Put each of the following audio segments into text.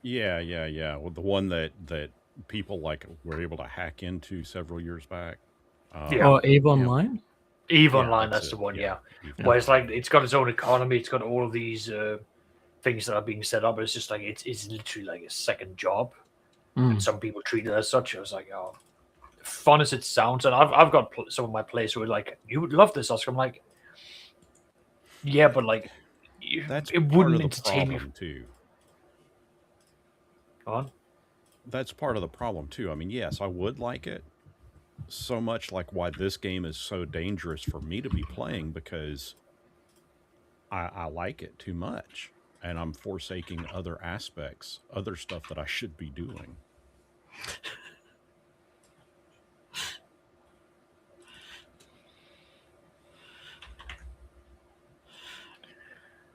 Yeah. Well, the one that people like were able to hack into several years back. Yeah. Or Eve Yeah, Online. Eve yeah, Online, that's it. the one. Yeah, Yeah, Eve where it's Online. like it's got its own economy. It's got all of these things that are being set up. It's just like it's literally like a second job, and Mm. some people treat it as such. I was like, oh, fun as it sounds, and I've got some of my players who are like, you would love this, Oscar. I'm like, yeah, but like, That's it part wouldn't of the entertain me. problem too. On. That's part of the problem too. I mean, yes, I would like it so much. Like why this game is so dangerous for me to be playing because I like it too much, and I'm forsaking other aspects, other stuff that I should be doing.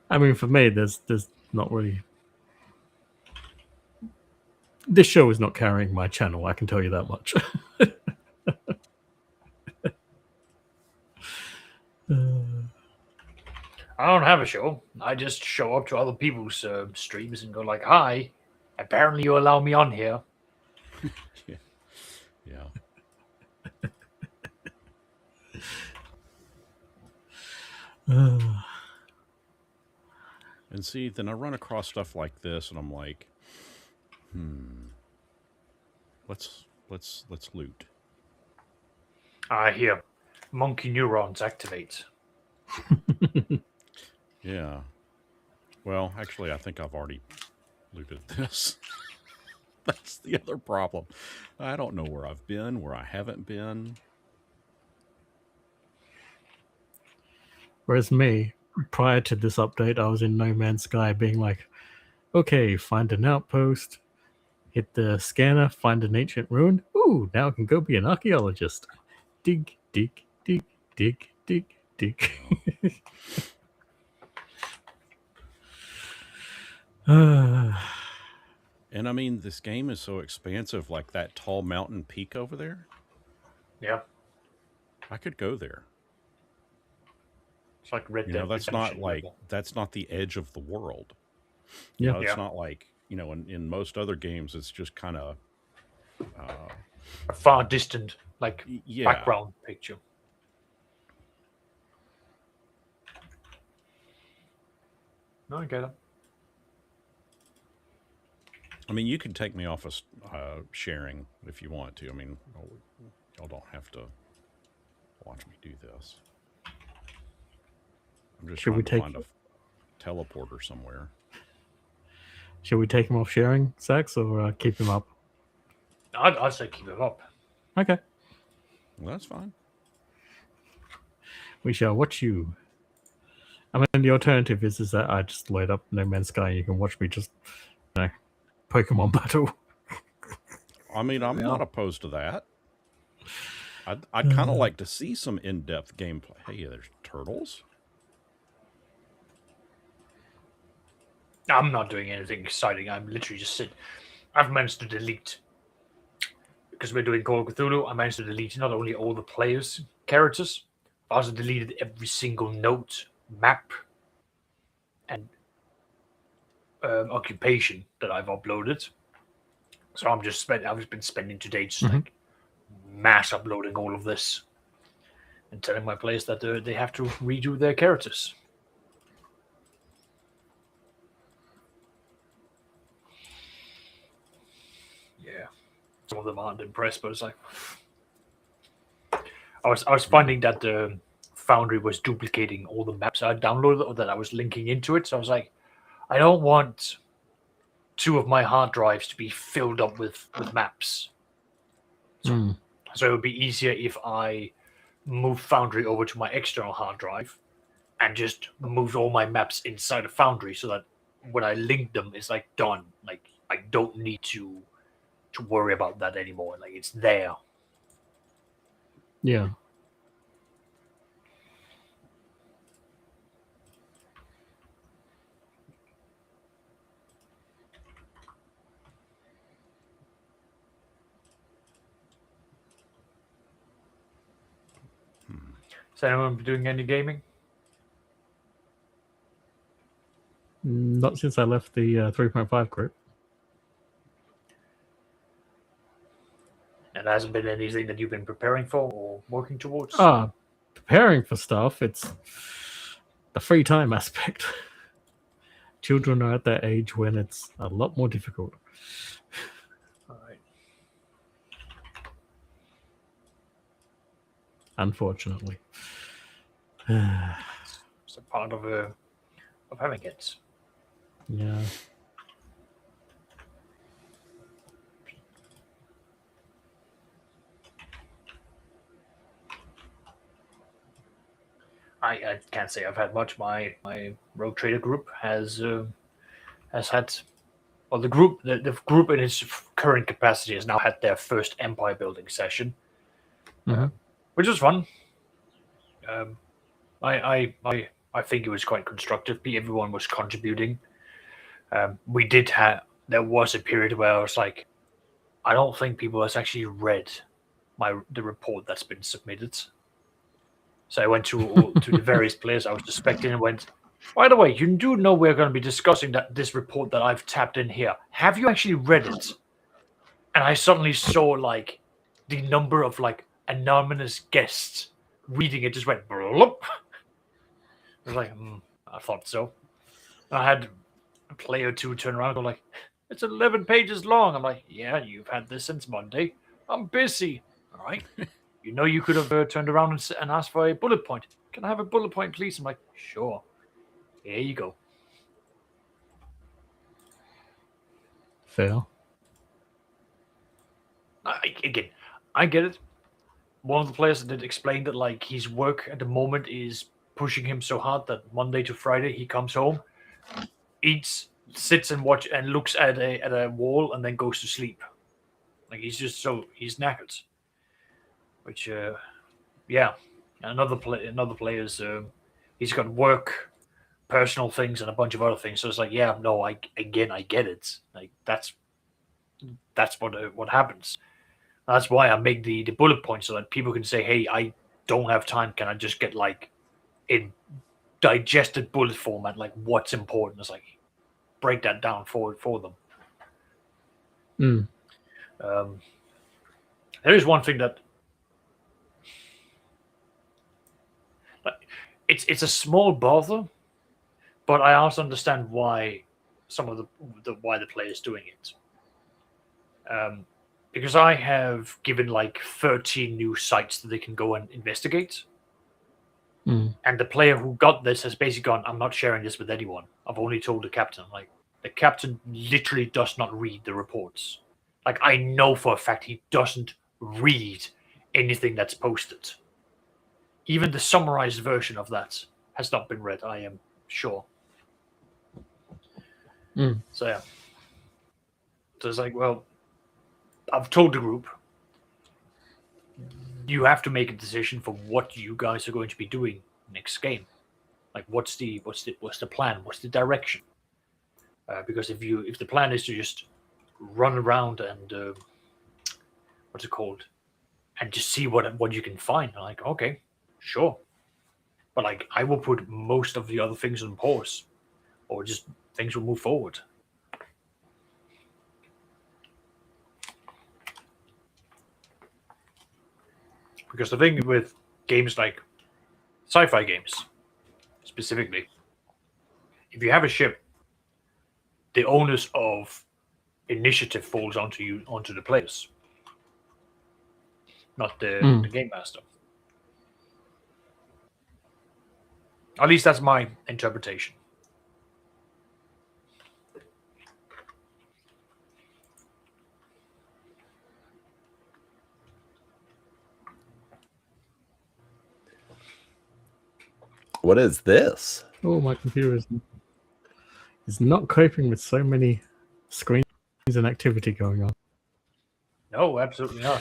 I mean, for me, there's not really. This show is not carrying my channel. I can tell you that much. I don't have a show. I just show up to other people's streams and go like, "Hi, apparently you allow me on here." Yeah, yeah. And see, then I run across stuff like this, and I'm like, let's loot. I hear monkey neurons activate. Yeah. Well, actually, I think I've already looted this. That's the other problem. I don't know where I've been, where I haven't been. Whereas me, prior to this update, I was in No Man's Sky being like, okay, find an outpost, hit the scanner, find an ancient ruin. Ooh, now I can go be an archaeologist. Dig, dig, dig, dig, dig, dig. And I mean, this game is so expansive, like that tall mountain peak over there. Yeah, I could go there. it's like Red Dead That's Redemption not like, level. that's not the edge of the world. Yeah. It's Yeah. not like, in most other games, it's just kind of, A far distant, like yeah. background picture. No, I get it. I mean, you can take me off of sharing if you want to. I mean, y'all don't have to watch me do this. I'm just Should we trying to take- find a teleporter somewhere. Should we take him off sharing, Sax, or keep him up? I'd say keep it up. Okay. Well, that's fine. We shall watch you. I mean, the alternative is that I just load up No Man's Sky and you can watch me just, Pokemon battle. I mean, I'm not opposed to that. I'd kind of like to see some in-depth gameplay. Hey, there's turtles. I'm not doing anything exciting. I'm literally just sitting. I've managed to delete, because we're doing Call of Cthulhu, I managed to delete not only all the players' characters, but also deleted every single note, map, and occupation that I've uploaded. So I've just been spending today just like mass uploading all of this and telling my players that they have to redo their characters. Yeah, some of them aren't impressed, but it's like I was finding that the Foundry was duplicating all the maps I downloaded or that I was linking into it. So I was like, I don't want 2 of my hard drives to be filled up with maps. So it would be easier if I move Foundry over to my external hard drive and just moved all my maps inside of Foundry so that when I link them, it's like done. Like I don't need to worry about that anymore. Like it's there. Yeah. Is anyone doing any gaming? Not since I left the 3.5 group. And there hasn't been anything that you've been preparing for or working towards? Preparing for stuff, it's the free time aspect. Children are at that age when it's a lot more difficult. All right. Unfortunately. It's a part of having kids. Yeah. I can't say I've had much. My Rogue Trader group has had, well, the group in its current capacity has now had their first empire building session, which was fun. I think it was quite constructive. Everyone was contributing. There was a period where I was like, I don't think people has actually read the report that's been submitted. So I went to the various players I was suspecting and went, by the way, you do know we're going to be discussing this report that I've tapped in here. Have you actually read it? And I suddenly saw like the number of like anonymous guests reading it just went blop. I was like, I thought so. And I had a player or two turn around and go like, it's 11 pages long. I'm like, yeah, you've had this since Monday. I'm busy. All right. You know, you could have turned around and asked for a bullet point. Can I have a bullet point, please? I'm like, sure. Here you go. Fair. Again, I get it. One of the players did explain that like his work at the moment is pushing him so hard that Monday to Friday he comes home, eats, sits and looks at a wall and then goes to sleep. Like he's knackered. Which, yeah, another player's he's got work, personal things, and a bunch of other things. So it's like, yeah, no, I get it. Like that's what happens. That's why I make the bullet points so that people can say, hey, I don't have time. Can I just get like in digested bullet format, like what's important? It's like break that down for them. There is one thing that it's a small bother, but I also understand why some of why the player is doing it. Because I have given like 13 new sites that they can go and investigate. And the player who got this has basically gone, I'm not sharing this with anyone. I've only told the captain. Like, the captain literally does not read the reports. Like, I know for a fact he doesn't read anything that's posted. Even the summarized version of that has not been read, I am sure. So, yeah. So it's like, well, I've told the group, you have to make a decision for what you guys are going to be doing next game. Like, what's the plan? What's the direction? Because if the plan is to just run around and what's it called, and just see what you can find, I'm like, okay, sure, but like I will put most of the other things on pause, or just things will move forward. Because the thing with games like sci-fi games, specifically, if you have a ship, the onus of initiative falls onto the players, not the game master. At least that's my interpretation. What is this? Oh, my computer is not coping with so many screens and activity going on. No, absolutely not.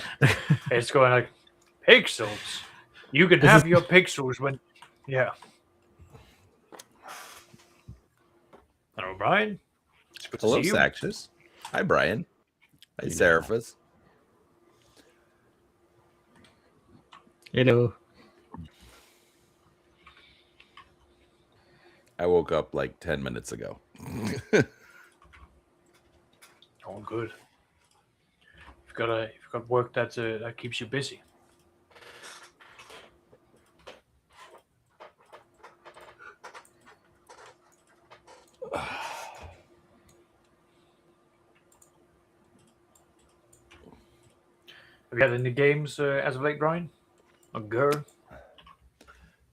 It's going like pixels. You can have your pixels when, yeah. Hello, Brian. It's good Hello, to see you. Saxus. Hi, Brian. Hi, Seraphis. Hello. I woke up like 10 minutes ago. Oh, good. got work that keeps you busy. Have you had any games as of late, Brian? Or Gur?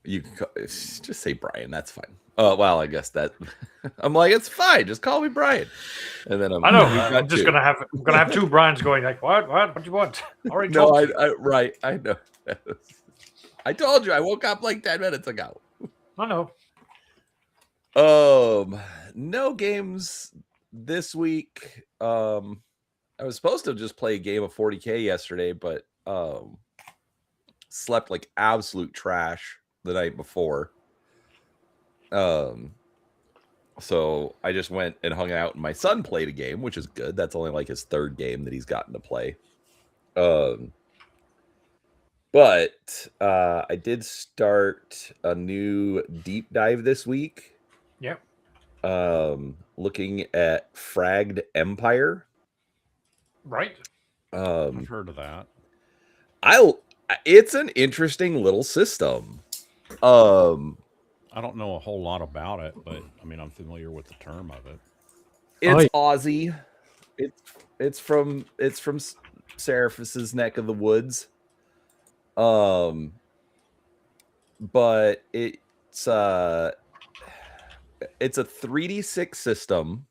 You can just say Brian. That's fine. Oh well, I guess that I'm like it's fine. Just call me Brian. And then I know. we've got I'm just two. gonna have two Brians going like, what do you want? Already No, talked to you. right. I know. I told you I woke up like 10 minutes ago. I know. No games this week. I was supposed to just play a game of 40K yesterday, but slept like absolute trash the night before. So I just went and hung out, and my son played a game, which is good. That's only like his third game that he's gotten to play. But I did start a new deep dive this week. Yep. Looking at Fragged Empire. Right. I've heard of that. It's an interesting little system. I don't know a whole lot about it, but I mean, I'm familiar with the term of it. It's Aussie. It's from Seraphus's neck of the woods. But it's a 3d6 system.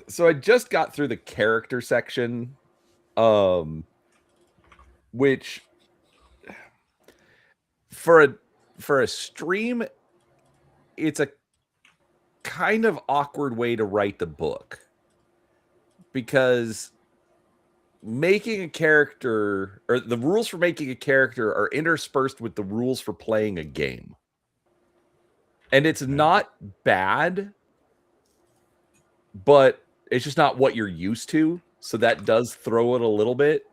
So I just got through the character section, which for a stream, it's a kind of awkward way to write the book, because making a character, or the rules for making a character, are interspersed with the rules for playing a game. And it's not bad, but it's just not what you're used to. So that does throw it a little bit.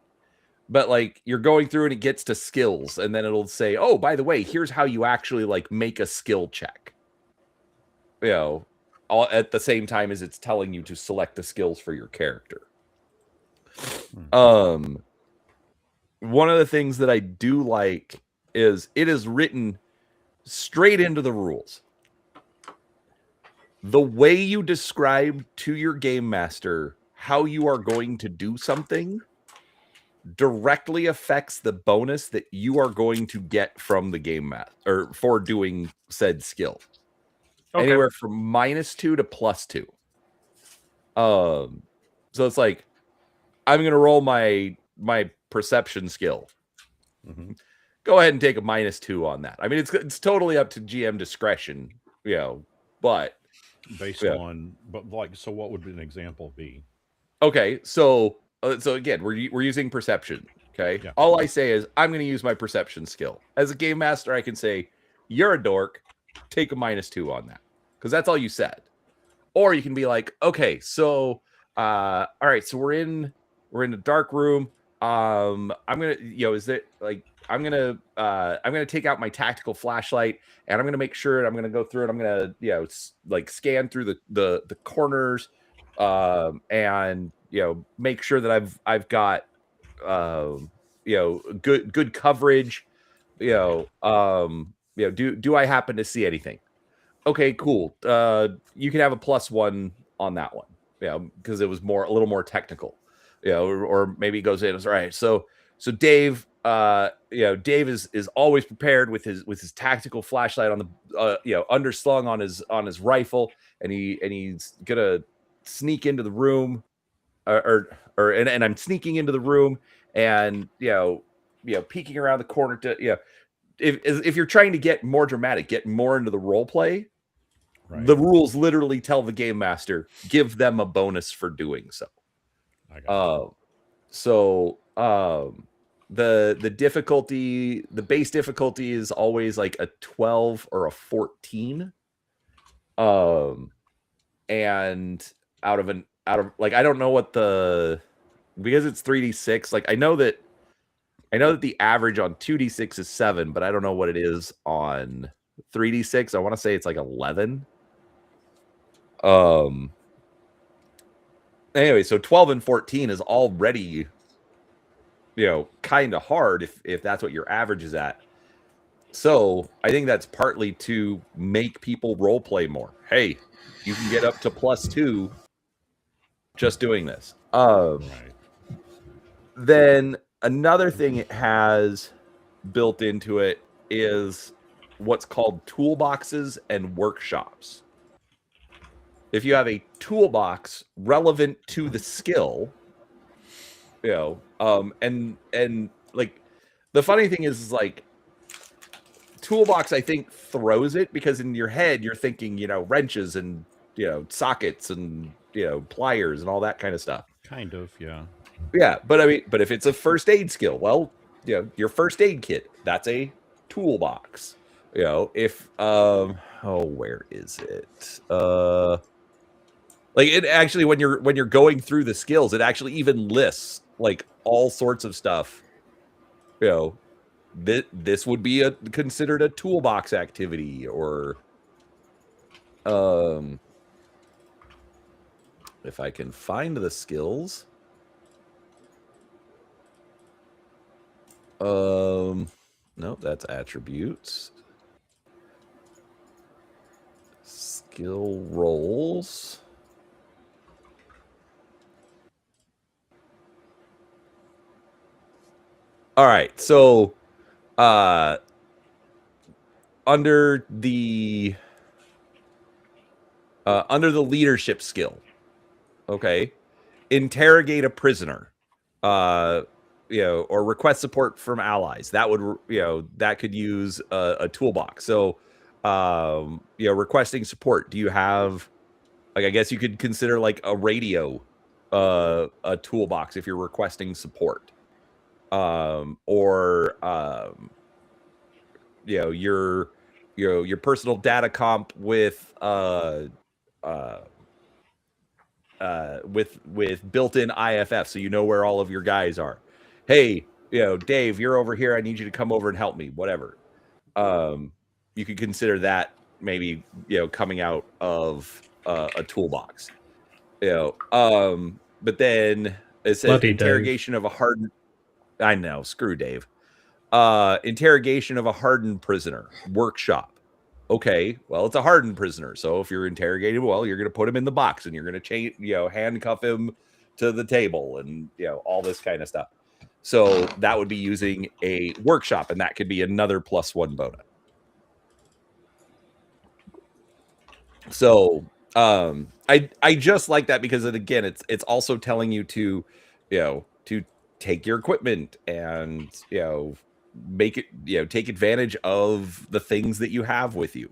But like you're going through and it gets to skills, and then it'll say, oh, by the way, here's how you actually like make a skill check. You know, all at the same time as it's telling you to select the skills for your character. One of the things that I do like is it is written straight into the rules. The way you describe to your game master how you are going to do something directly affects the bonus that you are going to get from the game master, or for doing said skill. Okay. Anywhere from -2 to +2. So it's like, I'm going to roll my perception skill. Mm-hmm. Go ahead and take a -2 on that. I mean, it's totally up to GM discretion, you know, but based on, but like, so what would an example be? Okay, so again, we're using perception. Okay, yeah. All I say is I'm going to use my perception skill. As a game master, I can say, "You're a dork. Take a -2 on that," because that's all you said. Or you can be like, "Okay, so all right, so we're in a dark room. I'm gonna, is it like I'm gonna take out my tactical flashlight, and I'm gonna make sure I'm gonna go through it. I'm gonna like scan through the corners, and make sure that I've got good coverage. Do I happen to see anything? Okay, cool. You can have a +1 on that one. Because it was a little more technical. Or maybe it goes in. It's all right. So Dave, Dave is always prepared with his tactical flashlight on the underslung on his rifle, and he's gonna sneak into the room, and I'm sneaking into the room, and peeking around the corner to if you're trying to get more dramatic, get more into the role play. Right. The rules literally tell the game master, give them a bonus for doing so. The difficulty, the base difficulty is always like a 12 or a 14. And out of like, I don't know what because it's 3d6. Like I know that the average on 2d6 is 7, but I don't know what it is on 3d6. I want to say it's like 11. Anyway, so 12 and 14 is already, kind of hard if that's what your average is at. So I think that's partly to make people role play more. Hey, you can get up to +2 just doing this. Right. Then another thing it has built into it is what's called toolboxes and workshops. If you have a toolbox relevant to the skill, and like the funny thing is like toolbox, I think throws it because in your head you're thinking, wrenches and sockets and pliers and all that kind of stuff. Kind of, yeah. Yeah, but if it's a first aid skill, well, your first aid kit, that's a toolbox. If where is it? Like it actually when you're going through the skills, it actually even lists like all sorts of stuff. This would be considered a toolbox activity, or if I can find the skills. Nope, that's attributes. Skill roles. All right, so under the leadership skill, okay, interrogate a prisoner, or request support from allies. That would that could use a toolbox. So requesting support. Do you have, like, I guess you could consider like a radio a toolbox if you're requesting support. Or your personal data comp with built-in IFF, so you know where all of your guys are. Hey, Dave, you're over here. I need you to come over and help me. Whatever. You could consider that maybe coming out of a toolbox. But then it says Bloody interrogation of a hardened. I know, screw Dave. Interrogation of a hardened prisoner. Workshop. Okay, well, it's a hardened prisoner. So if you're interrogating, well, you're going to put him in the box and you're going to handcuff him to the table and, all this kind of stuff. So that would be using a workshop, and that could be another +1 bonus. So I just like that because again, it's also telling you to, to take your equipment and, make it, take advantage of the things that you have with you.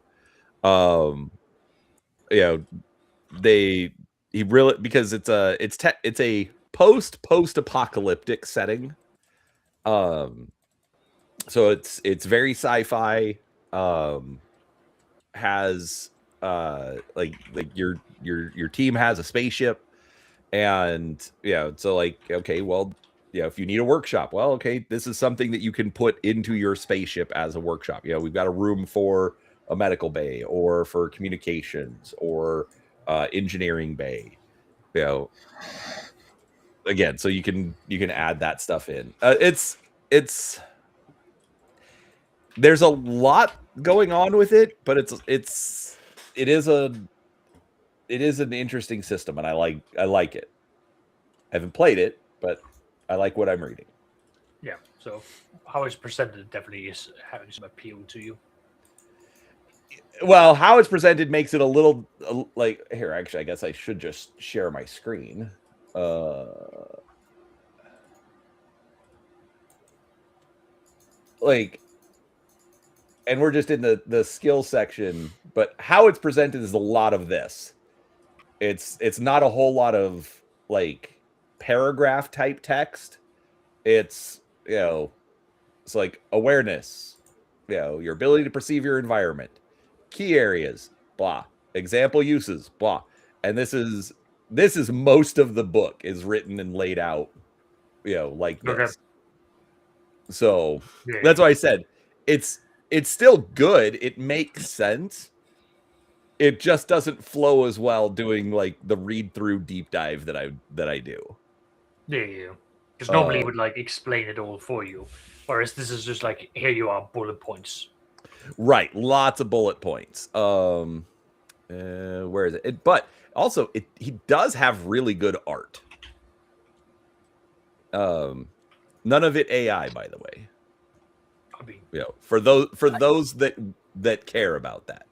He really, because it's a post-apocalyptic setting. So it's very sci-fi, has like your team has a spaceship, and so like, okay, well, if you need a workshop, well, okay, this is something that you can put into your spaceship as a workshop. We've got a room for a medical bay, or for communications, or engineering bay. Again, so you can add that stuff in. It's there's a lot going on with it, but it is an interesting system, and I like it. I haven't played it, but I like what I'm reading. Yeah, so how it's presented definitely is having some appeal to you. Well, how it's presented makes it a little like, here, actually, I guess I should just share my screen. And we're just in the skill section, but how it's presented is a lot of this. It's not a whole lot of like paragraph type text. It's it's like awareness, your ability to perceive your environment, key areas, blah, example uses, blah. And this is most of the book is written and laid out like this. Okay. So that's why I said it's it's still good. It makes sense. It just doesn't flow as well doing like the read through deep dive that I do. Yeah. Because normally it would like explain it all for you, whereas this is just like, here you are, bullet points. Right, lots of bullet points. Where is it? But also, he does have really good art. None of it AI, by the way. I mean, for those that care about that.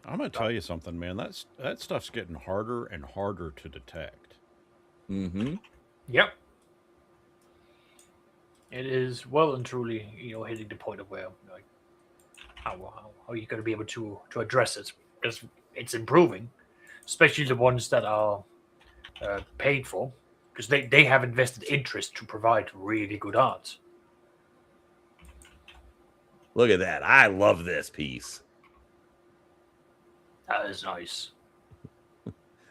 I'm gonna tell you something, man. That stuff's getting harder and harder to detect. Mm-hmm. Yep. It is well and truly, hitting the point of where, like, how are you going to be able to address it? Because it's improving, especially the ones that are paid for, because they have invested interest to provide really good art. Look at that. I love this piece. That is nice.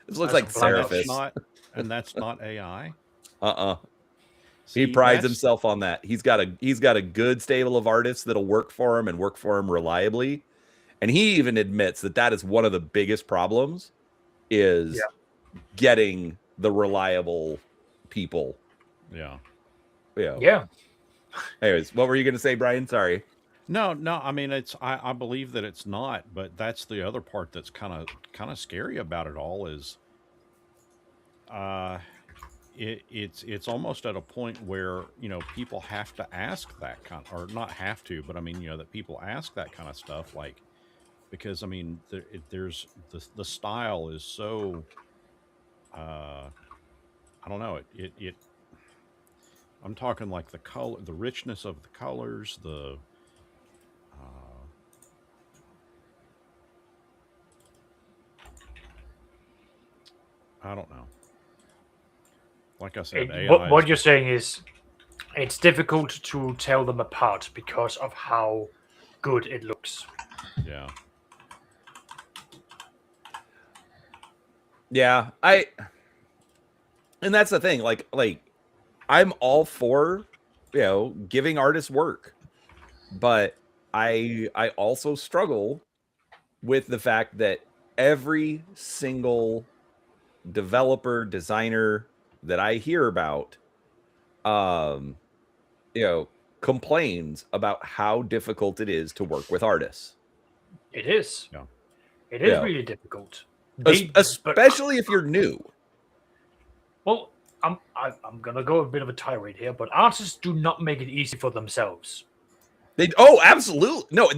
This looks like Seraphis. That's not AI. He prides himself on that. He's got a good stable of artists that'll work for him and work for him reliably. And he even admits that is one of the biggest problems is getting the reliable people. Yeah. Yeah. Anyways, what were you going to say, Brian? Sorry. No. I mean, I believe that it's not, but that's the other part that's kind of scary about it all is, it's almost at a point where people have to ask that or not have to, but I mean that people ask that kind of stuff, like, because I mean there's the style is so I don't know, it I'm talking like the color, the richness of the colors, the I don't know. Like I said, what you're saying is it's difficult to tell them apart because of how good it looks. Yeah. Yeah, and that's the thing. Like I'm all for giving artists work, but I also struggle with the fact that every single developer, designer that I hear about, complains about how difficult it is to work with artists. It is. Yeah. It is really difficult. Especially if you're new. Well, I'm gonna go a bit of a tirade here, but artists do not make it easy for themselves. Absolutely. No,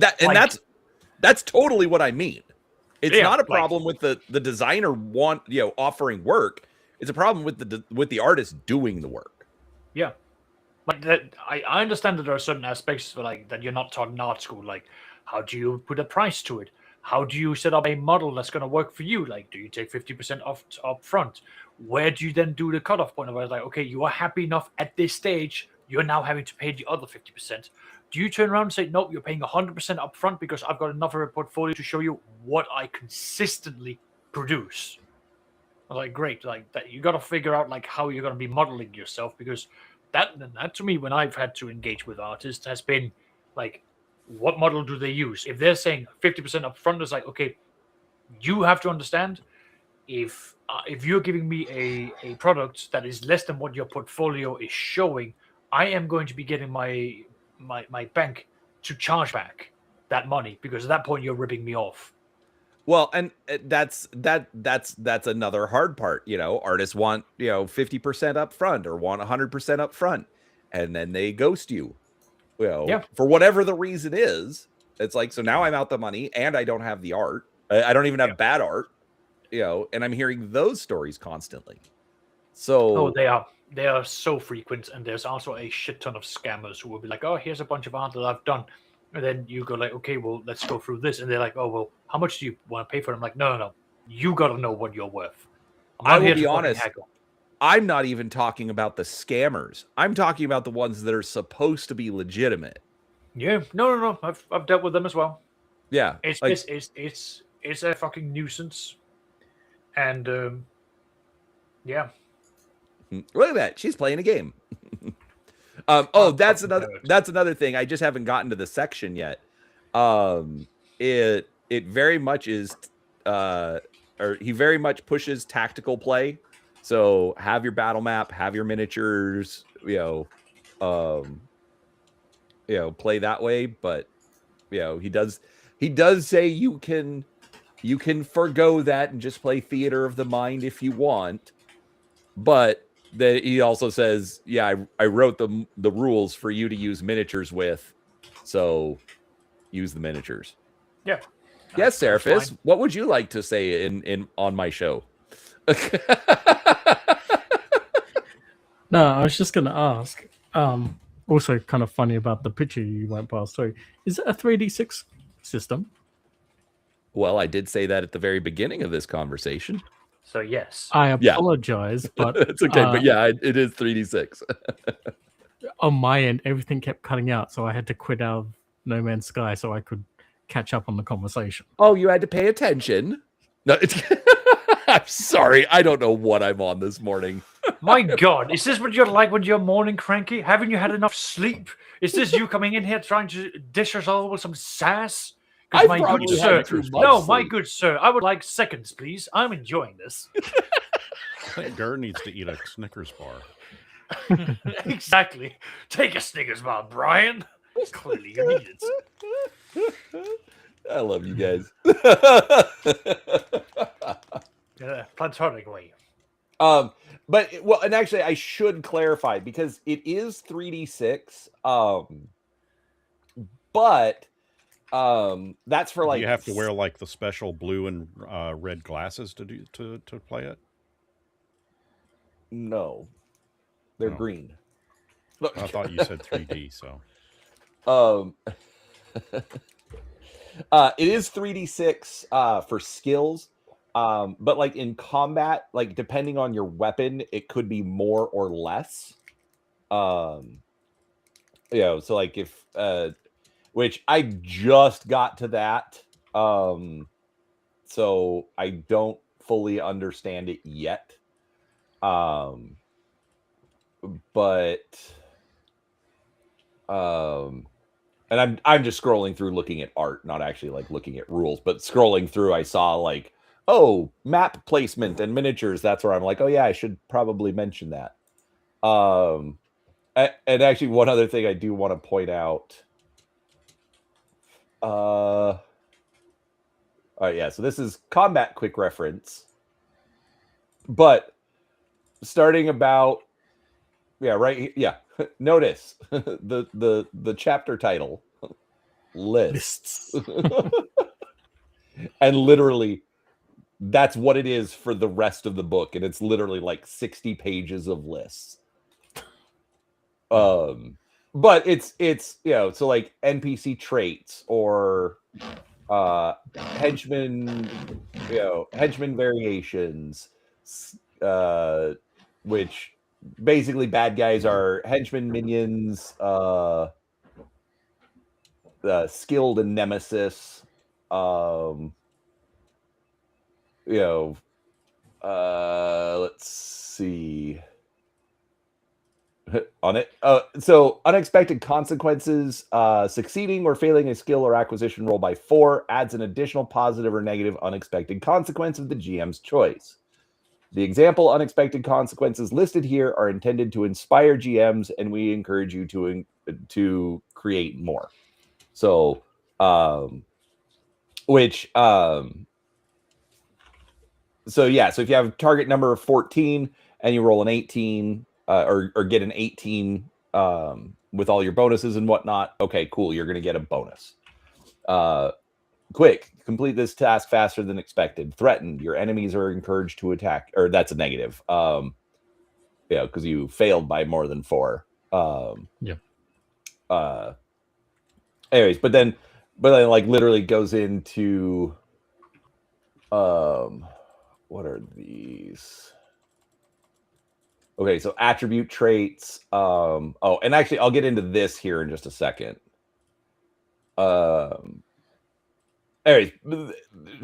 that's totally what I mean. It's not a problem with the designer offering work. It's a problem with the artist doing the work. Yeah. Like that, I understand that there are certain aspects that you're not taught in art school. Like, how do you put a price to it? How do you set up a model that's going to work for you? Like, do you take 50% off up front? Where do you then do the cutoff point? Where it's like, okay, you are happy enough at this stage, you're now having to pay the other 50%. Do you turn around and say, nope, you're paying 100% up front because I've got enough of a portfolio to show you what I consistently produce? I was like, great, like that. You got to figure out like how you're going to be modeling yourself, because that to me, when I've had to engage with artists, has been like, what model do they use? If they're saying 50% up front, it's like, okay, you have to understand if you're giving me a product that is less than what your portfolio is showing, I am going to be getting my bank to charge back that money, because at that point you're ripping me off. Well, and that's another hard part. Artists want 50% up front or want 100% up front, and then they ghost you. For whatever the reason is. It's like, so now I'm out the money and I don't have the art. I don't even have bad art. And I'm hearing those stories constantly. So they are so frequent, and there's also a shit ton of scammers who will be like, oh, here's a bunch of art that I've done. And then you go like, okay, well, let's go through this. And they're like, oh, well, how much do you want to pay for it? I'm like, no. You got to know what you're worth. I will be honest. I'm not even talking about the scammers. I'm talking about the ones that are supposed to be legitimate. Yeah. No. I've dealt with them as well. Yeah. It's a fucking nuisance. And yeah. Look at that. She's playing a game. That's another thing. I just haven't gotten to the section yet. it very much is or he very much pushes tactical play. So have your battle map, have your miniatures, play that way. But he does say you can forgo that and just play theater of the mind if you want. But then he also says, yeah, I wrote the rules for you to use miniatures with, so use the miniatures. Yeah. Yes, Seraphis, what would you like to say in on my show? No, I was just going to ask. Also, kind of funny about the picture you went past. Sorry, is it a 3D6 system? Well, I did say that at the very beginning of this conversation. So yes, I apologize, but it's okay. But yeah, it is 3D6. On my end, everything kept cutting out, so I had to quit out of No Man's Sky so I could catch up on the conversation. Oh, you had to pay attention. No, it's. I'm sorry. I don't know what I'm on this morning. My God, is this what you're like when you're morning cranky? Haven't you had enough sleep? Is this you coming in here trying to dish us all with some sass? I've My probably good had sir, too much no, my sleep. good sir, I would like seconds, please. I'm enjoying this. I think Gurr needs to eat a Snickers bar. Exactly. Take a Snickers bar, Brian. Clearly you need it. I love you guys. Platonically. But well, and actually, I should clarify because it is 3D6. But that's for like you have to wear like the special blue and red glasses to play it. No, they're Oh. green. I thought you said 3D. So it is 3D6 for skills. But like in combat, like depending on your weapon, it could be more or less. So like if which I just got to that. So I don't fully understand it yet. And I'm just scrolling through looking at art, not actually like looking at rules, but scrolling through, I saw like, oh, map placement and miniatures. That's where I'm like, oh yeah, I should probably mention that. And actually, one other thing I do want to point out. All right, yeah. So this is combat quick reference, but starting about, yeah, right, yeah. Notice the chapter title, lists, and literally that's what it is for the rest of the book, and it's literally like 60 pages of lists. But it's so like NPC traits or henchman variations, which basically bad guys are henchmen, minions, skilled and nemesis. Let's see. On it. So unexpected consequences, succeeding or failing a skill or acquisition roll by 4 adds an additional positive or negative unexpected consequence of the GM's choice. The example unexpected consequences listed here are intended to inspire GMs, and we encourage you to create more. So, so yeah, so if you have a target number of 14 and you roll an 18, or get an 18 with all your bonuses and whatnot, okay, cool, you're going to get a bonus. Quick, complete this task faster than expected. Threatened, your enemies are encouraged to attack, or that's a negative. Because you failed by more than 4. Anyways, but then like literally goes into what are these? Okay, so attribute traits. And actually I'll get into this here in just a second. Anyways,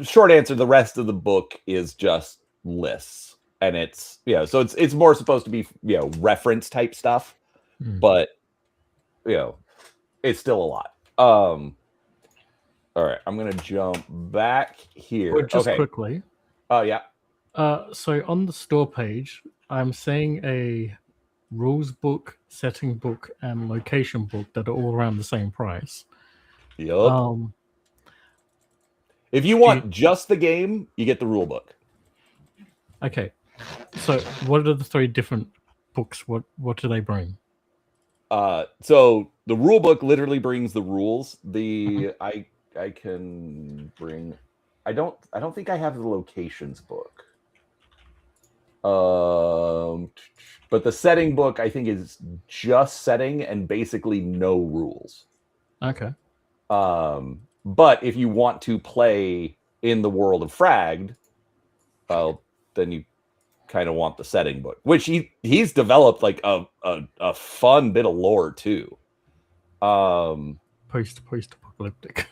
short answer, the rest of the book is just lists. And it's, so it's more supposed to be, reference type stuff. But, it's still a lot. All right, I'm gonna jump back here. But just Okay. quickly. Oh yeah. So on the store page, I'm seeing a rules book, setting book, and location book that are all around the same price. Yup. If you want just the game, you get the rule book. Okay. So what are the 3 different books? What do they bring? So the rule book literally brings the rules. I can bring. I don't think I have the locations book. But the setting book I think is just setting and basically no rules. Okay. But if you want to play in the world of Fragged, well, then you kind of want the setting book, which he's developed like a fun bit of lore too. Post-apocalyptic.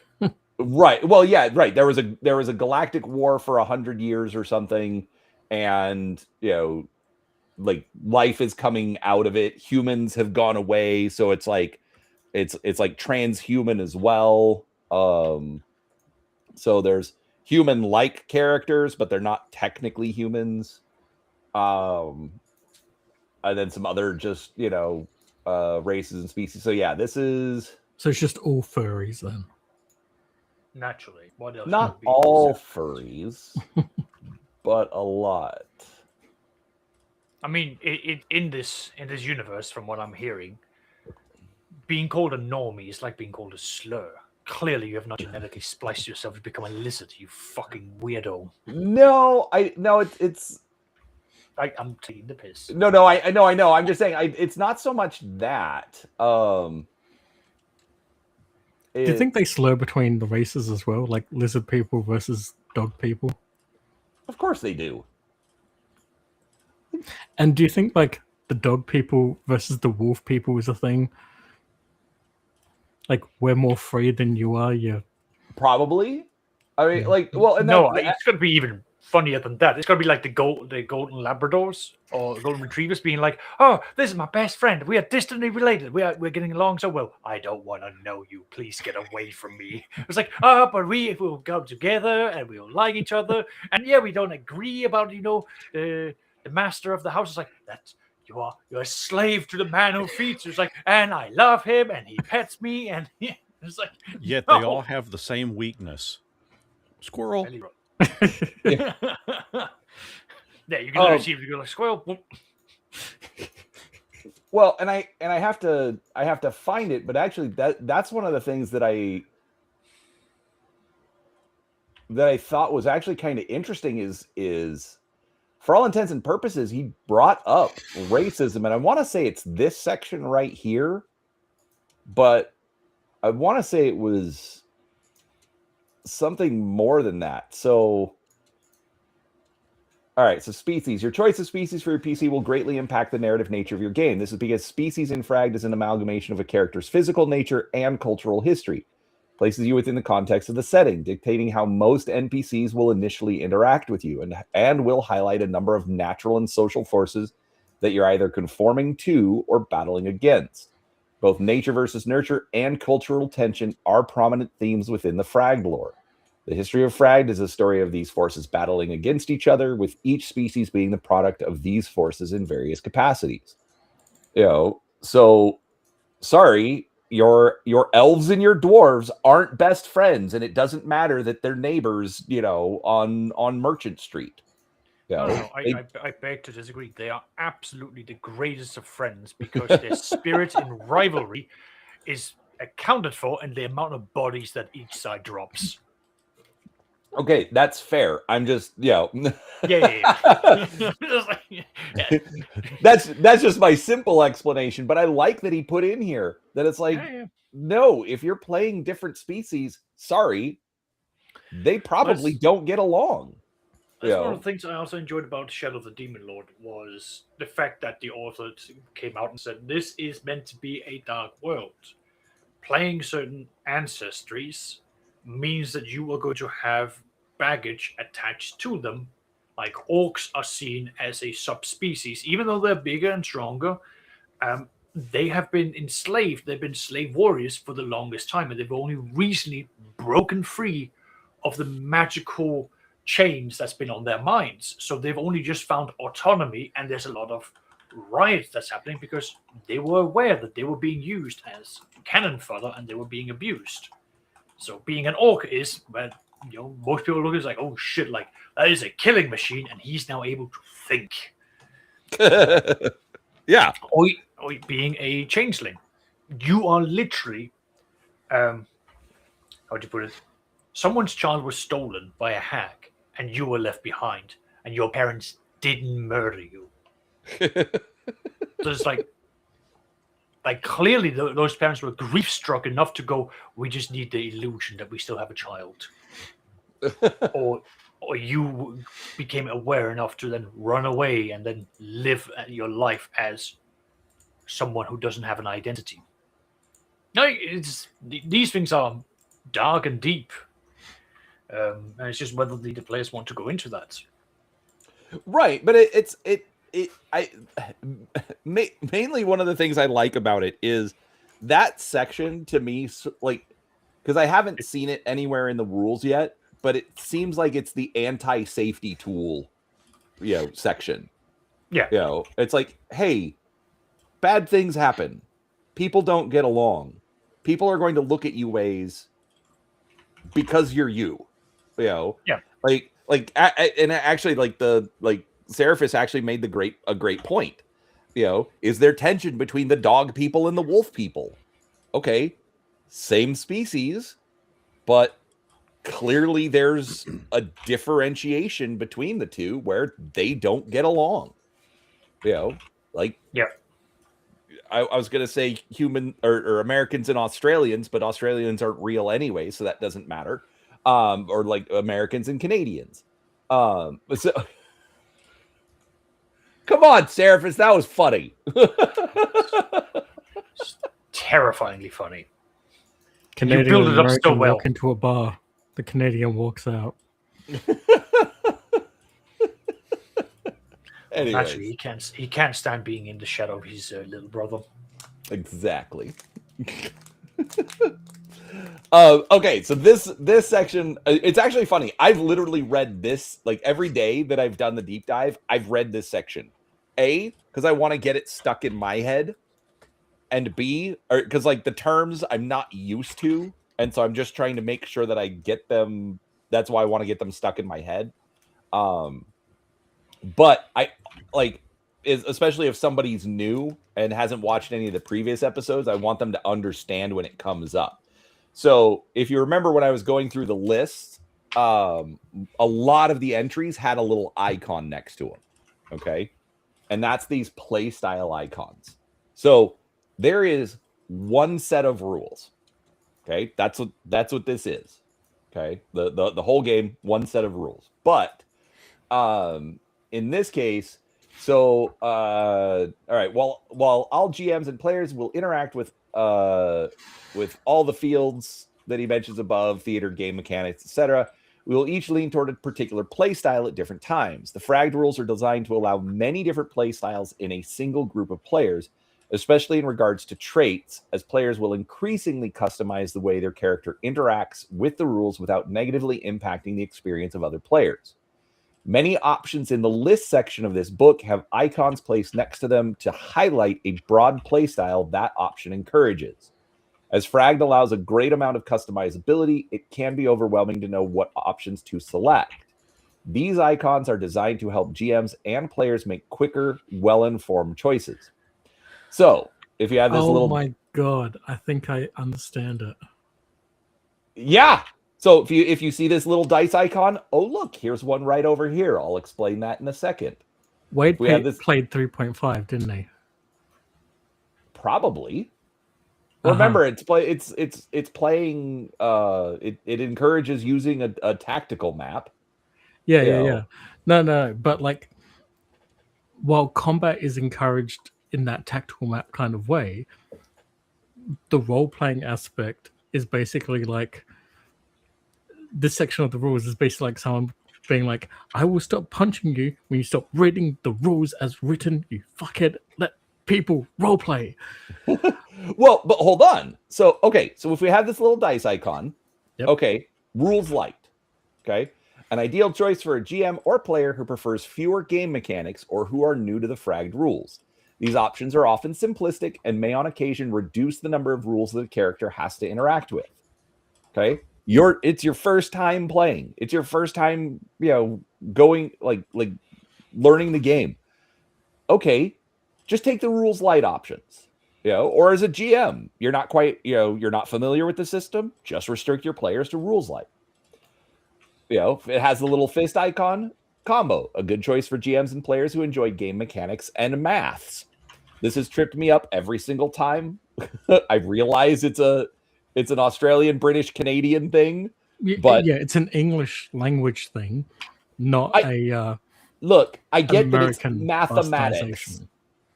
Right. Well, yeah, right. There was a galactic war for 100 years or something, and like life is coming out of it. Humans have gone away, so it's like transhuman as well. So there's human-like characters, but they're not technically humans. And then some other just races and species. So yeah, this is So it's just all furries then. Naturally, what else? not all furries, but a lot. I mean, in this universe, from what I'm hearing, being called a normie is like being called a slur. Clearly, you have not genetically spliced yourself to become a lizard, you fucking weirdo. No, it's. I'm taking the piss. No, I know. I'm just saying, it's not so much that. Do you think they slur between the races as well, like lizard people versus dog people? Of course they do. And do you think like the dog people versus the wolf people is a thing? Like we're more free than you are. You probably. I mean, and no, it's gonna be even funnier than that. It's gonna be like the golden Labradors or golden retrievers being like, "Oh, this is my best friend. We are distantly related. We're getting along so well. I don't want to know you. Please get away from me." It's like, "Oh, but we will come together and we will like each other. And yeah, we don't agree about the master of the house." Is like that. You're a slave to the man who feeds you. It's like, and I love him, and he pets me, and it's like, yet they all have the same weakness. Squirrel. Yeah, you can see if you go like squirrel. Well, and I have to find it, but actually that's one of the things that I thought was actually kind of interesting is for all intents and purposes, he brought up racism, and I want to say it's this section right here, but I want to say it was something more than that. So, all right, so species. Your choice of species for your PC will greatly impact the narrative nature of your game. This is because species in Fragged is an amalgamation of a character's physical nature and cultural history. Places you within the context of the setting, dictating how most NPCs will initially interact with you, and will highlight a number of natural and social forces that you're either conforming to or battling against. Both nature versus nurture and cultural tension are prominent themes within the Fragged lore. The history of Fragged is a story of these forces battling against each other, with each species being the product of these forces in various capacities. So sorry, your elves and your dwarves aren't best friends, and it doesn't matter that they're neighbors, on Merchant Street. No, I beg to disagree. They are absolutely the greatest of friends because their spirit in rivalry is accounted for in the amount of bodies that each side drops. Okay, that's fair. I'm just, Yeah. That's just my simple explanation, but I like that he put in here that it's like, no, if you're playing different species, sorry, they probably don't get along. That's one of the things I also enjoyed about Shadow of the Demon Lord was the fact that the author came out and said, this is meant to be a dark world. Playing certain ancestries means that you are going to have baggage attached to them. Like orcs are seen as a subspecies, even though they're bigger and stronger. they have been enslaved. They've been slave warriors for the longest time, and they've only recently broken free of the magical chains that's been on their minds. So they've only just found autonomy, and there's a lot of riots that's happening because they were aware that they were being used as cannon fodder and they were being abused. So being an orc is, well, most people look at it like, oh shit, like that is a killing machine, and he's now able to think. Yeah. Or being a changeling, you are literally, how do you put it? Someone's child was stolen by a hag, and you were left behind, and your parents didn't murder you. So it's like clearly those parents were grief struck enough to go, we just need the illusion that we still have a child. or you became aware enough to then run away and then live your life as someone who doesn't have an identity. No, these things are dark and deep, and it's just whether the players want to go into that. Right, but mainly one of the things I like about it is that section to me, like, because I haven't seen it anywhere in the rules yet, but it seems like it's the anti-safety tool, section. Yeah. It's like, hey, bad things happen. People don't get along. People are going to look at you ways because you're you. Yeah. And actually, Seraphis actually made a great point. Is there tension between the dog people and the wolf people? Okay, same species, but clearly there's a differentiation between the two where they don't get along. Yeah. I was going to say human or Americans and Australians, but Australians aren't real anyway, so that doesn't matter. Or like Americans and Canadians. So come on, Seraphis, that was funny. It's terrifyingly funny. Canadian you build it up American so well. walk into a bar. The Canadian walks out. Actually, he can't stand being in the shadow of his little brother. Exactly. Okay, so this section, it's actually funny. I've literally read this like every day that I've done the deep dive. I've read this section. A, because I want to get it stuck in my head, and B, because like the terms I'm not used to, and so I'm just trying to make sure that I get them. That's why I want to get them stuck in my head. But I especially if somebody's new and hasn't watched any of the previous episodes, I want them to understand when it comes up. So if you remember when I was going through the list, a lot of the entries had a little icon next to them. Okay. And that's these play style icons. So there is one set of rules. Okay. That's what this is. Okay. The whole game, one set of rules. But in this case, so all right, while all GMs and players will interact with all the fields that he mentions above, theater, game mechanics, etc., we will each lean toward a particular play style at different times. The fragged rules are designed to allow many different play styles in a single group of players, especially in regards to traits, as players will increasingly customize the way their character interacts with the rules without negatively impacting the experience of other players. Many options in the list section of this book have icons placed next to them to highlight a broad playstyle that option encourages. As Fragged allows a great amount of customizability, it can be overwhelming to know what options to select. These icons are designed to help GMs and players make quicker, well-informed choices. So, if you have this Oh my god, I think I understand it. Yeah. So if you see this little dice icon, oh look, here's one right over here. I'll explain that in a second. Wade played 3.5, didn't he? Probably. Remember, it's playing. It encourages using a tactical map. Yeah. No, but like, while combat is encouraged in that tactical map kind of way, the role-playing aspect is basically like, this section of the rules is basically like someone being like, I will stop punching you when you stop reading the rules as written, you fuckhead. people roleplay. Well, but hold on. So, okay. So if we have this little dice icon, Yep. okay, rules light. Okay. An ideal choice for a GM or player who prefers fewer game mechanics or who are new to the fragged rules. These options are often simplistic and may on occasion reduce the number of rules that a character has to interact with. Okay. It's your first time playing. It's your first time, going like learning the game. Okay. Just take the rules light options. Or as a GM, you're not quite, you're not familiar with the system, just restrict your players to rules light. If it has the little fist icon, combo, a good choice for GMs and players who enjoy game mechanics and maths. This has tripped me up every single time. I realize it's an Australian, British, Canadian thing, but yeah, it's an English language thing, not look. I get that it's American mathematics. bastardization.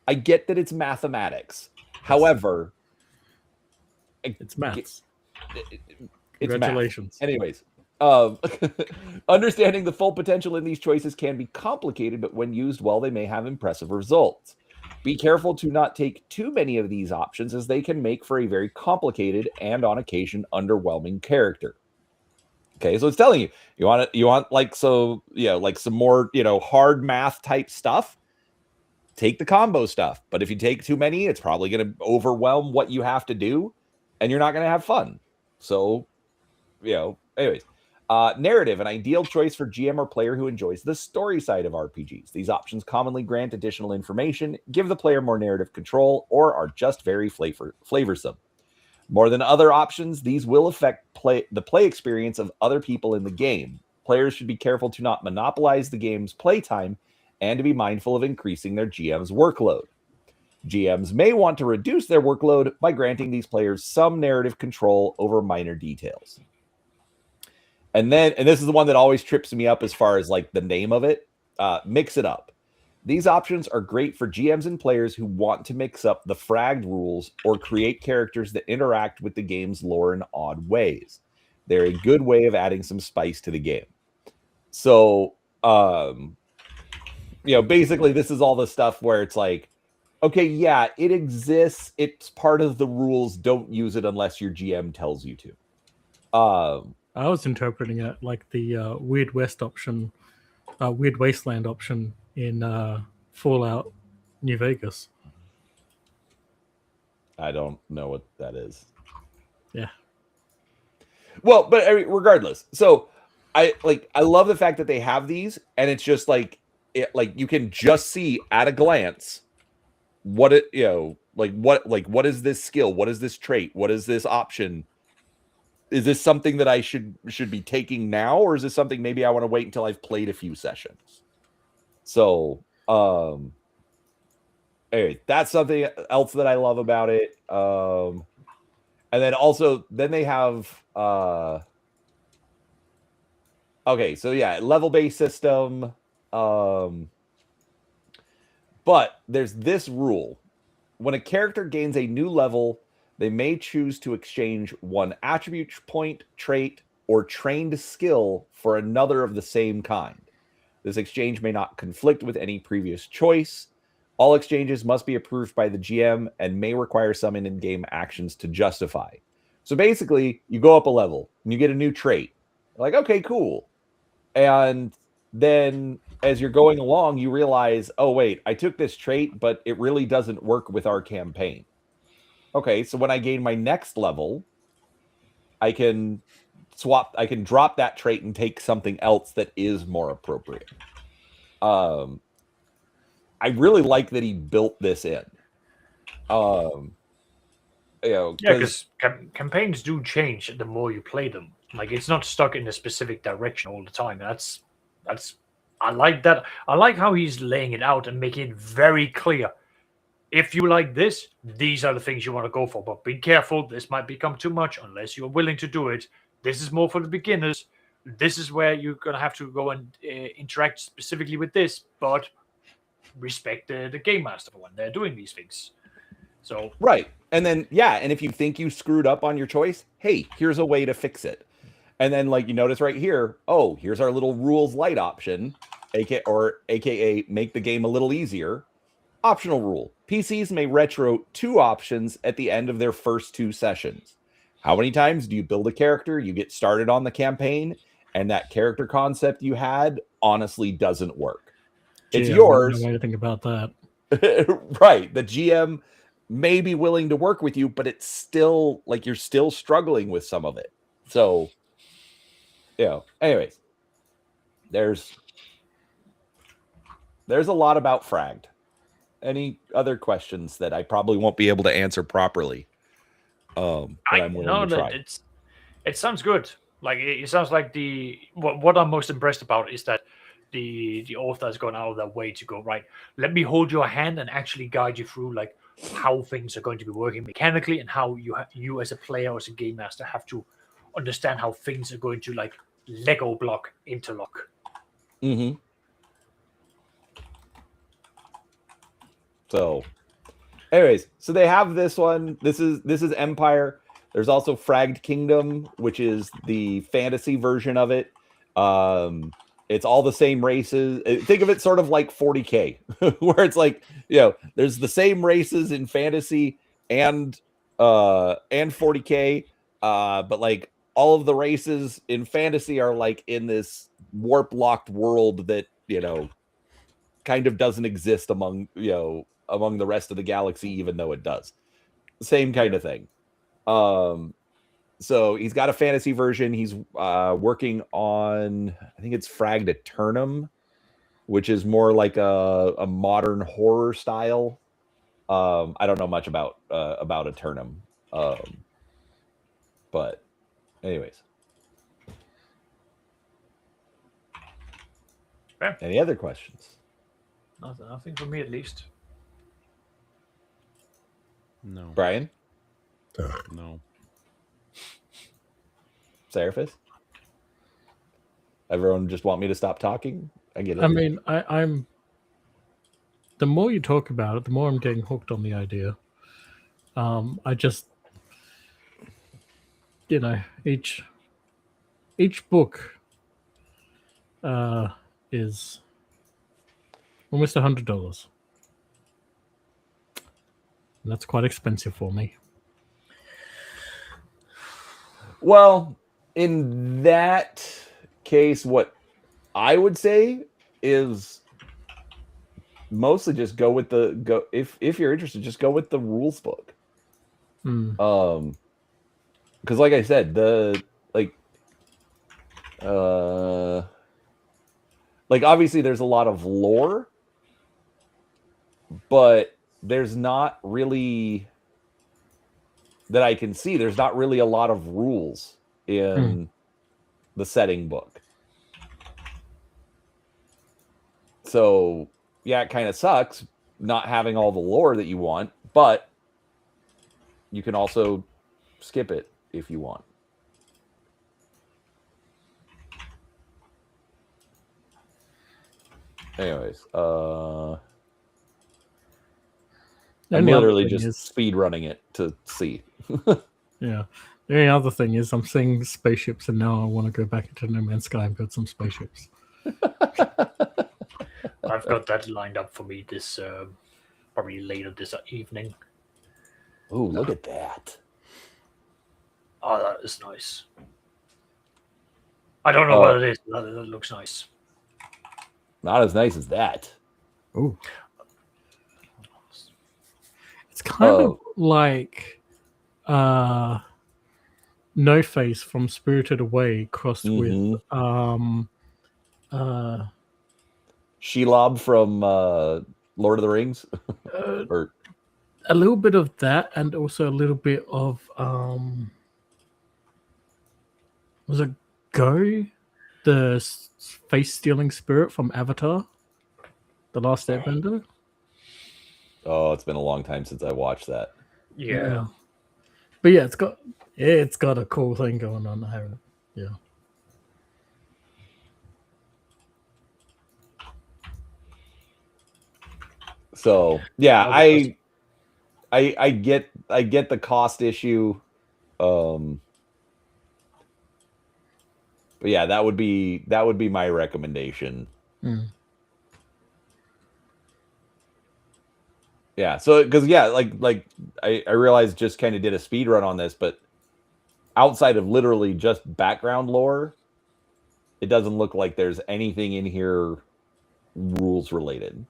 I get that it's mathematics. However, It's maths. It's Congratulations. math. Anyways, understanding the full potential in these choices can be complicated, but when used well, they may have impressive results. Be careful to not take too many of these options, as they can make for a very complicated and on occasion underwhelming character. Okay, so it's telling you want like some more hard math type stuff. Take the combo stuff, but if you take too many, it's probably going to overwhelm what you have to do, and you're not going to have fun. So, anyways, narrative, an ideal choice for GM or player who enjoys the story side of RPGs. These options commonly grant additional information, give the player more narrative control, or are just very flavorsome. More than other options, these will affect the play experience of other people in the game. Players should be careful to not monopolize the game's playtime and to be mindful of increasing their GM's workload. GMs may want to reduce their workload by granting these players some narrative control over minor details. And this is the one that always trips me up as far as like the name of it. Mix it up. These options are great for GMs and players who want to mix up the fragged rules or create characters that interact with the game's lore in odd ways. They're a good way of adding some spice to the game. So, basically this is all the stuff where it's like, okay, yeah, it exists. It's part of the rules. Don't use it unless your GM tells you to. I was interpreting it like the Weird West option, Weird Wasteland option in Fallout New Vegas. I don't know what that is. Yeah. Well, but I mean, regardless. So I love the fact that they have these, and it's just like you can just see at a glance what what is this skill? What is this trait? What is this option? Is this something that I should be taking now, or is this something maybe I want to wait until I've played a few sessions? So, anyway, that's something else that I love about it. And then also, they have okay, so yeah, level-based system. But there's this rule. When a character gains a new level, they may choose to exchange one attribute point, trait, or trained skill for another of the same kind. This exchange may not conflict with any previous choice. All exchanges must be approved by the GM and may require some in-game actions to justify. So basically, you go up a level and you get a new trait. Like, okay, cool. And then as you're going along, you realize, oh, wait, I took this trait, but it really doesn't work with our campaign. Okay, so when I gain my next level, I can drop that trait and take something else that is more appropriate. I really like that he built this in. Because campaigns do change the more you play them. Like, it's not stuck in a specific direction all the time. That's I like that. I like how he's laying it out and making it very clear. If you like this, these are the things you want to go for. But be careful, this might become too much unless you're willing to do it. This is more for the beginners. This is where you're going to have to go and interact specifically with this, but respect the game master when they're doing these things. So right. And then, and if you think you screwed up on your choice, hey, here's a way to fix it. And then, like, you notice right here, oh, here's our little rules light option, aka make the game a little easier. Optional rule. PCs may retro 2 options at the end of their first 2 sessions. How many times do you build a character, you get started on the campaign, and that character concept you had honestly doesn't work? It's Gee, I yours. wouldn't know anything about that. Right. The GM may be willing to work with you, but it's still like you're still struggling with some of it. So, anyways, there's a lot about Fragged. Any other questions that I probably won't be able to answer properly? I'm willing to try. It sounds good. Like it sounds like what I'm most impressed about is that the author has gone out of their way to go, right, let me hold your hand and actually guide you through like how things are going to be working mechanically, and how you as a player or as a game master have to understand how things are going to like Lego block interlock. Mm-hmm. So, anyways, so they have this one. This is Empire. There's also Fragged Kingdom, which is the fantasy version of it. It's all the same races. Think of it sort of like 40K, where it's like, there's the same races in fantasy and 40K, but like all of the races in fantasy are like in this warp locked world that kind of doesn't exist among the rest of the galaxy, even though it does. Same kind of thing. So he's got a fantasy version. He's working on, I think it's Fragged Eternum, which is more like a modern horror style. I don't know much about Eternum, but anyways. Yeah. Any other questions? Nothing for me, at least. No. Brian? No. Seraphis? Everyone just want me to stop talking? I get it. I mean, I'm. The more you talk about it, the more I'm getting hooked on the idea. I just, each book is almost $100, and that's quite expensive for me. Well, in that case, what I would say is mostly just go with if you're interested, just go with the rules book. Because like I said, obviously there's a lot of lore, but there's not really, that I can see, there's not really a lot of rules in the setting book. So yeah, it kind of sucks not having all the lore that you want, but you can also skip it if you want. Anyways, I'm literally just speed running it to see. Yeah. The only other thing is I'm seeing spaceships, and now I want to go back into No Man's Sky and build some spaceships. I've got that lined up for me this probably later this evening. Oh, look at that. Oh, that is nice. I don't know what it is. That looks nice. Not as nice as that. Oh. It's kind of like No Face from Spirited Away crossed with Shelob from Lord of the Rings. Or a little bit of that, and also a little bit of was it Go, the face stealing spirit from Avatar, The Last Airbender? Oh, it's been a long time since I watched that. Yeah. But yeah, it's got a cool thing going on. Yeah. So yeah, I get the cost issue. But yeah, that would be my recommendation. Yeah. So because I realized just kind of did a speed run on this, but outside of literally just background lore, it doesn't look like there's anything in here rules related.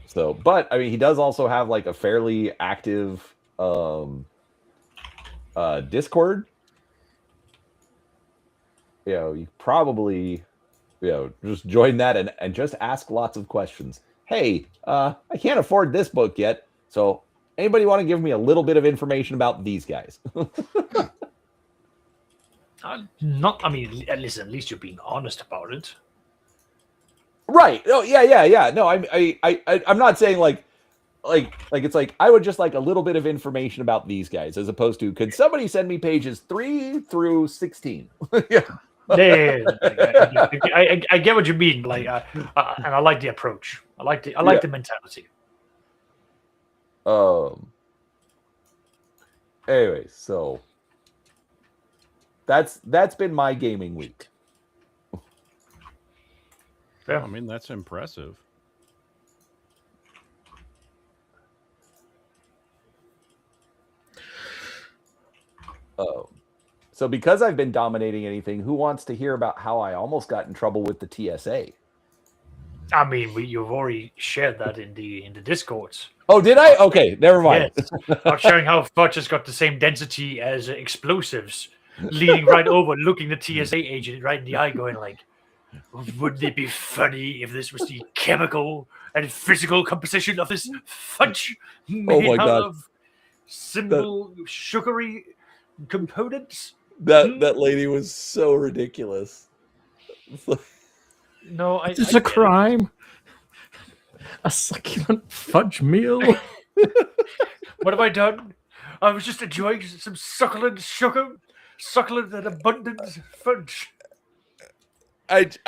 So, but I mean, he does also have like a fairly active Discord. You probably just join that and just ask lots of questions. Hey, I can't afford this book yet, so anybody want to give me a little bit of information about these guys? Listen, at least you're being honest about it. Right. Oh, yeah. No, I'm not saying like it's like I would just like a little bit of information about these guys, as opposed to could somebody send me pages 3 through 16? Yeah. I get what you mean. Like, and I like the approach. I like the mentality. Anyway, so that's been my gaming week. Yeah, I mean that's impressive. So because I've been dominating anything, who wants to hear about how I almost got in trouble with the TSA? I mean, you've already shared that in the Discords. Oh, did I? Okay, never mind. Yes. I'm showing how Fudge has got the same density as explosives, leaning right over, looking the TSA agent right in the eye, going like, "Wouldn't it be funny if this was the chemical and physical composition of this fudge made out of simple sugary components?" That lady was so ridiculous. No, it's a crime. A succulent fudge meal. What have I done? I was just enjoying some succulent sugar, succulent and abundant fudge. Anyway.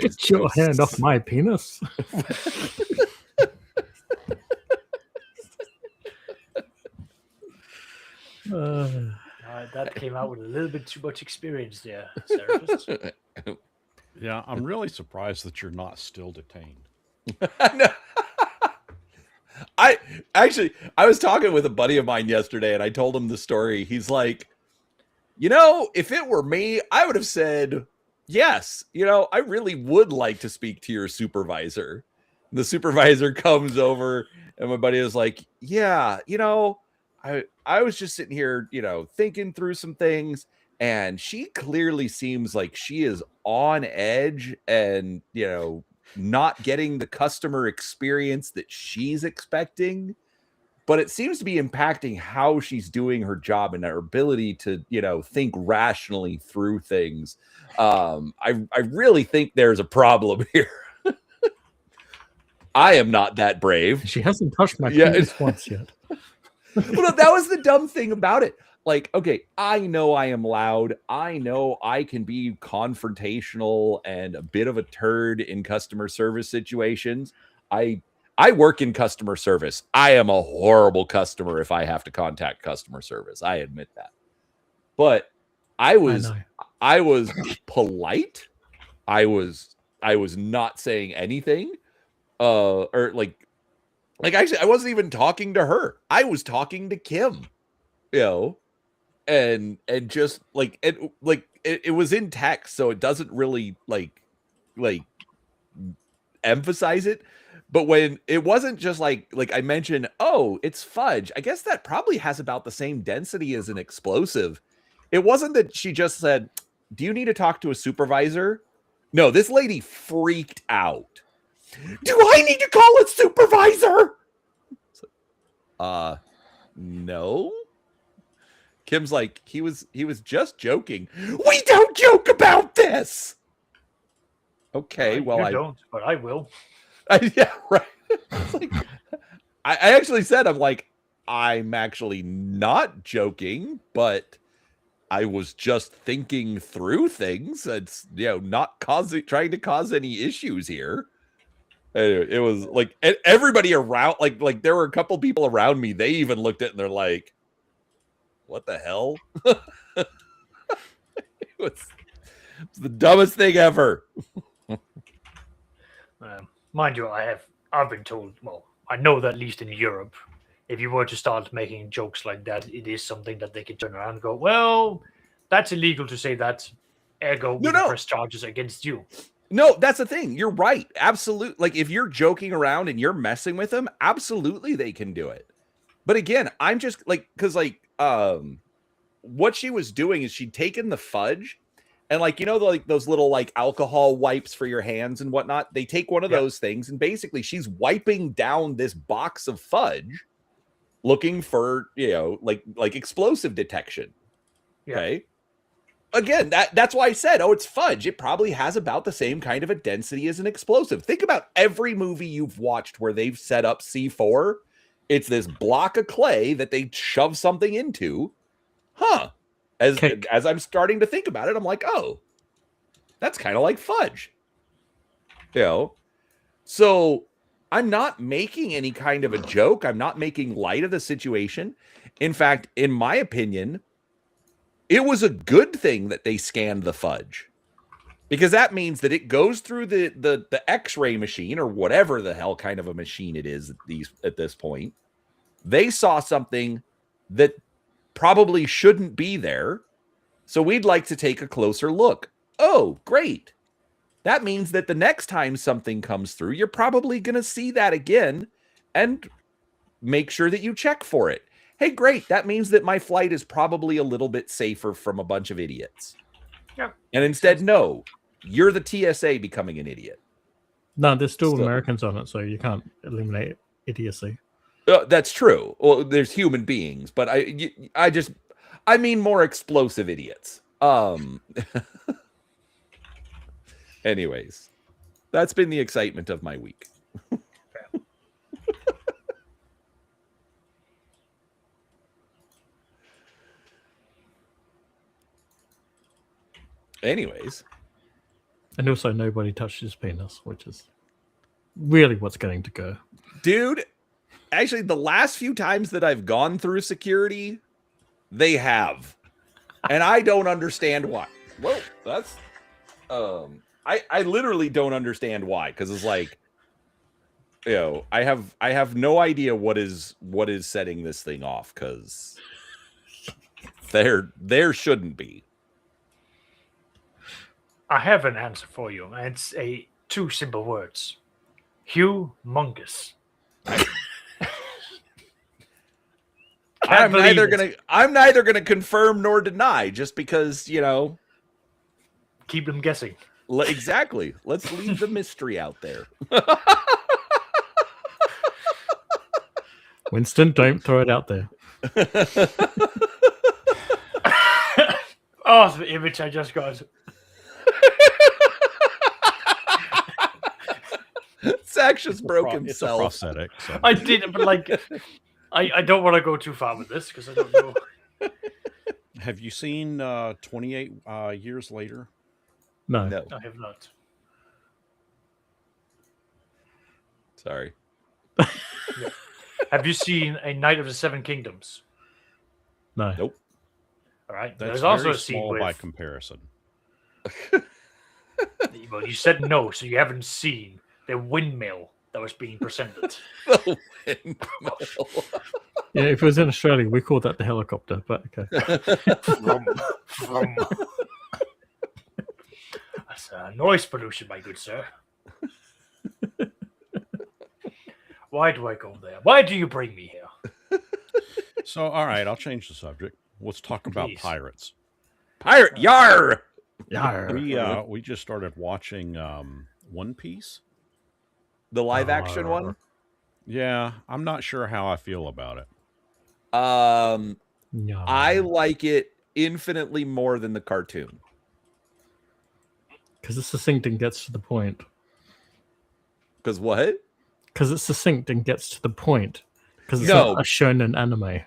Get your hand off my penis. That came out with a little bit too much experience there, Serapis. Yeah, I'm really surprised that you're not still detained. No. I was talking with a buddy of mine yesterday, and I told him the story. He's like, if it were me, I would have said, yes, I really would like to speak to your supervisor. The supervisor comes over, and my buddy was like, yeah, I was just sitting here, thinking through some things, and she clearly seems like she is on edge and, not getting the customer experience that she's expecting, but it seems to be impacting how she's doing her job and her ability to, think rationally through things. I really think there's a problem here. I am not that brave. She hasn't touched my penis once yet. Well, that was the dumb thing about it. Like, okay, I know I am loud. I know I can be confrontational and a bit of a turd in customer service situations. I work in customer service. I am a horrible customer if I have to contact customer service. I admit that. But I was polite. I was not saying anything. Actually, I wasn't even talking to her. I was talking to Kim, and just it was in text, so it doesn't really like emphasize it. But when it wasn't just like I mentioned, oh, it's fudge. I guess that probably has about the same density as an explosive. It wasn't that she just said, do you need to talk to a supervisor? No, this lady freaked out. Do I need to call a supervisor? No. Kim's like, he was just joking. We don't joke about this. Okay, well, you don't, but I will. Yeah, right. Like, I actually said, I'm actually not joking, but I was just thinking through things. It's not trying to cause any issues here. Anyway, it was like everybody around, like there were a couple people around me. They even looked at it and they're like, "What the hell?" It's the dumbest thing ever. Mind you, I've been told. Well, I know that at least in Europe, if you were to start making jokes like that, it is something that they can turn around and go, "Well, that's illegal to say that." Ergo, we can press charges against you. No, that's the thing. You're right. Absolutely. Like if you're joking around and you're messing with them, absolutely they can do it. But again, I'm just like, because like what she was doing is she'd taken the fudge and like, you know, like those little like alcohol wipes for your hands and whatnot. They take one of those things and basically she's wiping down this box of fudge looking for, you know, like explosive detection. Yeah. Okay. Again, that's why I said, oh, it's fudge. It probably has about the same kind of a density as an explosive. Think about every movie you've watched where they've set up C4. It's this block of clay that they shove something into. As I'm starting to think about it, I'm like, oh, that's kind of like fudge. You know? So I'm not making any kind of a joke. I'm not making light of the situation. In fact, in my opinion, it was a good thing that they scanned the fudge, because that means that it goes through the X-ray machine or whatever the hell kind of a machine it is at this point. They saw something that probably shouldn't be there. So we'd like to take a closer look. Oh, great. That means that the next time something comes through, you're probably going to see that again and make sure that you check for it. Hey, great. That means that my flight is probably a little bit safer from a bunch of idiots. Yeah. And instead, no, you're the TSA becoming an idiot. No, there's still Americans on it, so you can't eliminate idiocy. That's true. Well, there's human beings, but I mean more explosive idiots. Anyways, that's been the excitement of my week. Anyways. And also nobody touched his penis, which is really what's getting to go. Dude, actually the last few times that I've gone through security, they have. And I don't understand why. Whoa, that's I literally don't understand why, because it's like, you know, I have no idea what is setting this thing off, because there shouldn't be. I have an answer for you. It's two simple words. Humongous. I'm neither gonna confirm nor deny, just because, you know. Keep them guessing. Exactly. Let's leave the mystery out there. Winston, don't throw it out there. Oh, the image I just got. Zach just broke himself. It's a prosthetic. So. I did, but like, I don't want to go too far with this because I don't know. Have you seen 28 Years Later? No. I have not. Sorry. Yeah. Have you seen A Night of the Seven Kingdoms? No. Nope. All right. That's There's also very a scene small with. by comparison. Well, you said no, so you haven't seen the windmill that was being presented. The windmill. Yeah, if it was in Australia, we call that the helicopter, but okay. From. That's noise pollution, my good sir. Why do I go there? Why do you bring me here? So, all right, I'll change the subject. Let's talk about Please. pirates. Pirate Yarrr! Yarrr. We just started watching One Piece. The live action one? Yeah, I'm not sure how I feel about it. Yarrr. I like it infinitely more than the cartoon. Because it's succinct and gets to the point. Because what? Because it's succinct and gets to the point. Because it's No. not a shonen anime.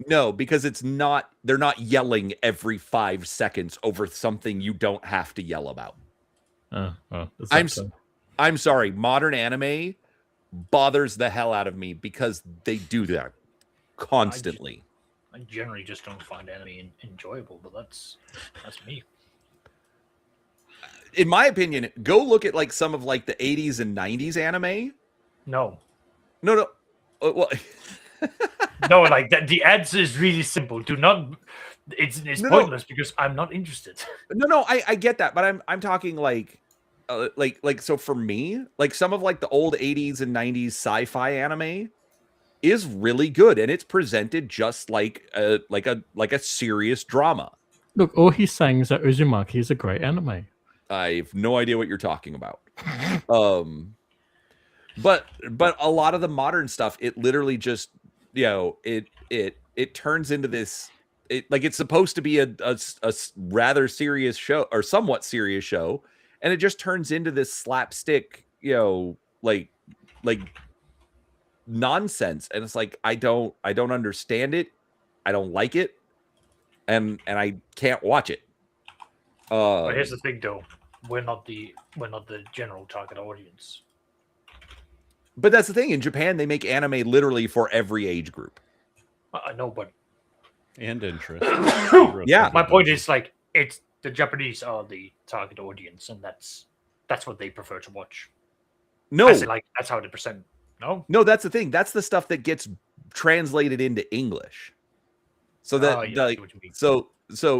No, because it's not. They're not yelling every 5 seconds over something you don't have to yell about. I'm sorry. Modern anime bothers the hell out of me because they do that constantly. I generally just don't find anime enjoyable, but that's me. in my opinion, go look at like some of like the 80s and 90s anime. No. No. Well, No, like that. The answer is really simple. Do not. It's No. pointless because I'm not interested. no, I get that, but I'm talking like so for me, like some of like the old 80s and 90s sci-fi anime is really good, and it's presented just like a serious drama. Look, all he's saying is that Uzumaki is a great anime. I have no idea what you're talking about. But a lot of the modern stuff, it literally just, it turns into this, it's supposed to be a rather serious show, or somewhat serious show, and it just turns into this slapstick, like nonsense. And it's like, I don't understand it. I don't like it. And I can't watch it. But here's the thing, though: we're not the general target audience. But that's the thing. In Japan, they make anime literally for every age group. I know, but And interest. Yeah. my point is, like, it's the Japanese are the target audience, and that's what they prefer to watch. No, Like that's how they present. No, that's the thing. That's the stuff that gets translated into English. So that I see what you mean. so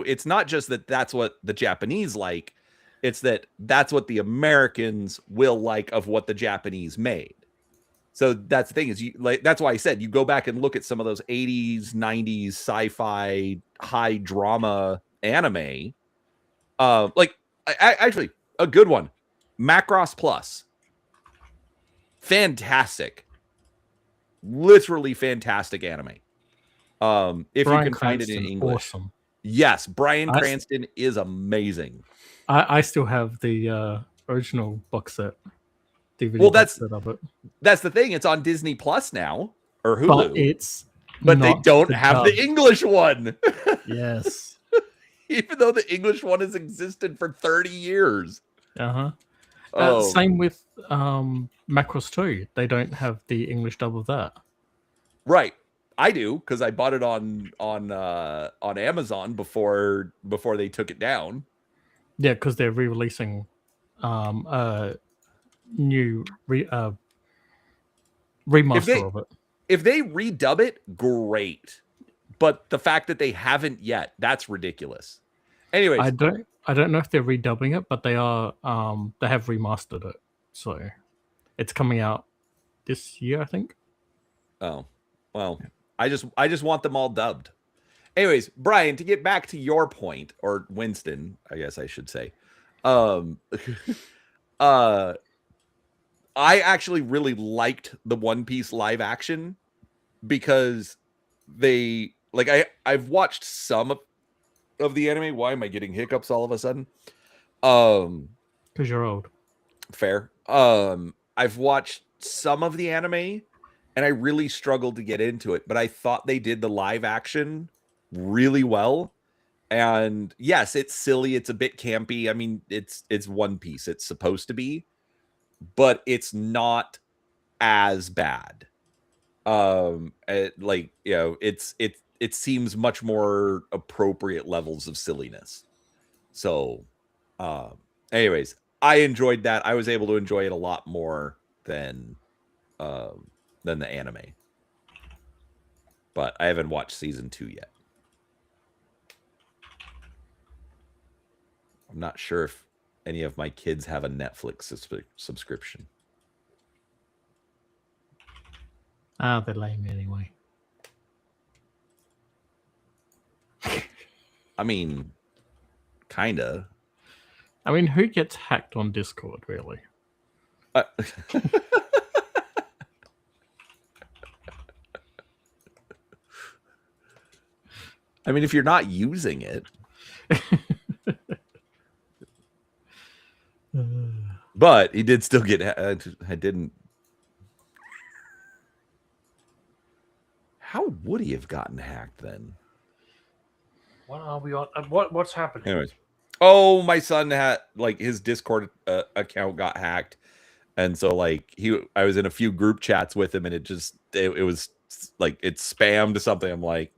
it's not just that that's what the Japanese like. It's that's what the Americans will like of what the Japanese made. So that's the thing is, that's why I said you go back and look at some of those 80s, 90s sci-fi high drama anime. Actually a good one, Macross Plus. Fantastic. Literally fantastic anime. If Bryan you can find it in Cranston, English. awesome. Yes, Bryan Cranston is amazing. I still have the original box set. DVD Well, box set of it. That's the thing. It's on Disney Plus now, or Hulu. But They not don't the have dub. the English one. Yes. Even though the English one has existed for 30 years. Uh-huh. Oh, Same with Macross 2. They don't have the English dub of that. right. I do, because I bought it on Amazon before they took it down. Yeah, because they're re-releasing a new remaster of it. If they redub it, great. But the fact that they haven't yet, that's ridiculous. Anyways, I don't know if they're redubbing it, but they are they have remastered it. So it's coming out this year, I think. oh, well, I just want them all dubbed. Anyways, Brian, to get back to your point, or Winston, I guess I should say. I actually really liked the One Piece live action because they I've watched some of the anime. Why am I getting hiccups all of a sudden? Because you're old. Fair. I've watched some of the anime and I really struggled to get into it, but I thought they did the live action really well. And yes, it's silly, it's a bit campy. I mean, it's One Piece. It's supposed to be, but it's not as bad. It seems much more appropriate levels of silliness. So, anyways, I enjoyed that. I was able to enjoy it a lot more than the anime. But I haven't watched season 2 yet. I'm not sure if any of my kids have a Netflix subscription. They're lame anyway. I mean, kinda. I mean, who gets hacked on Discord, really? I mean, if you're not using it. But he did still get. I didn't. How would he have gotten hacked then? What are we on? What's happening? Anyways, oh, my son had his Discord account got hacked, and so I was in a few group chats with him, and it was it spammed something. I'm like,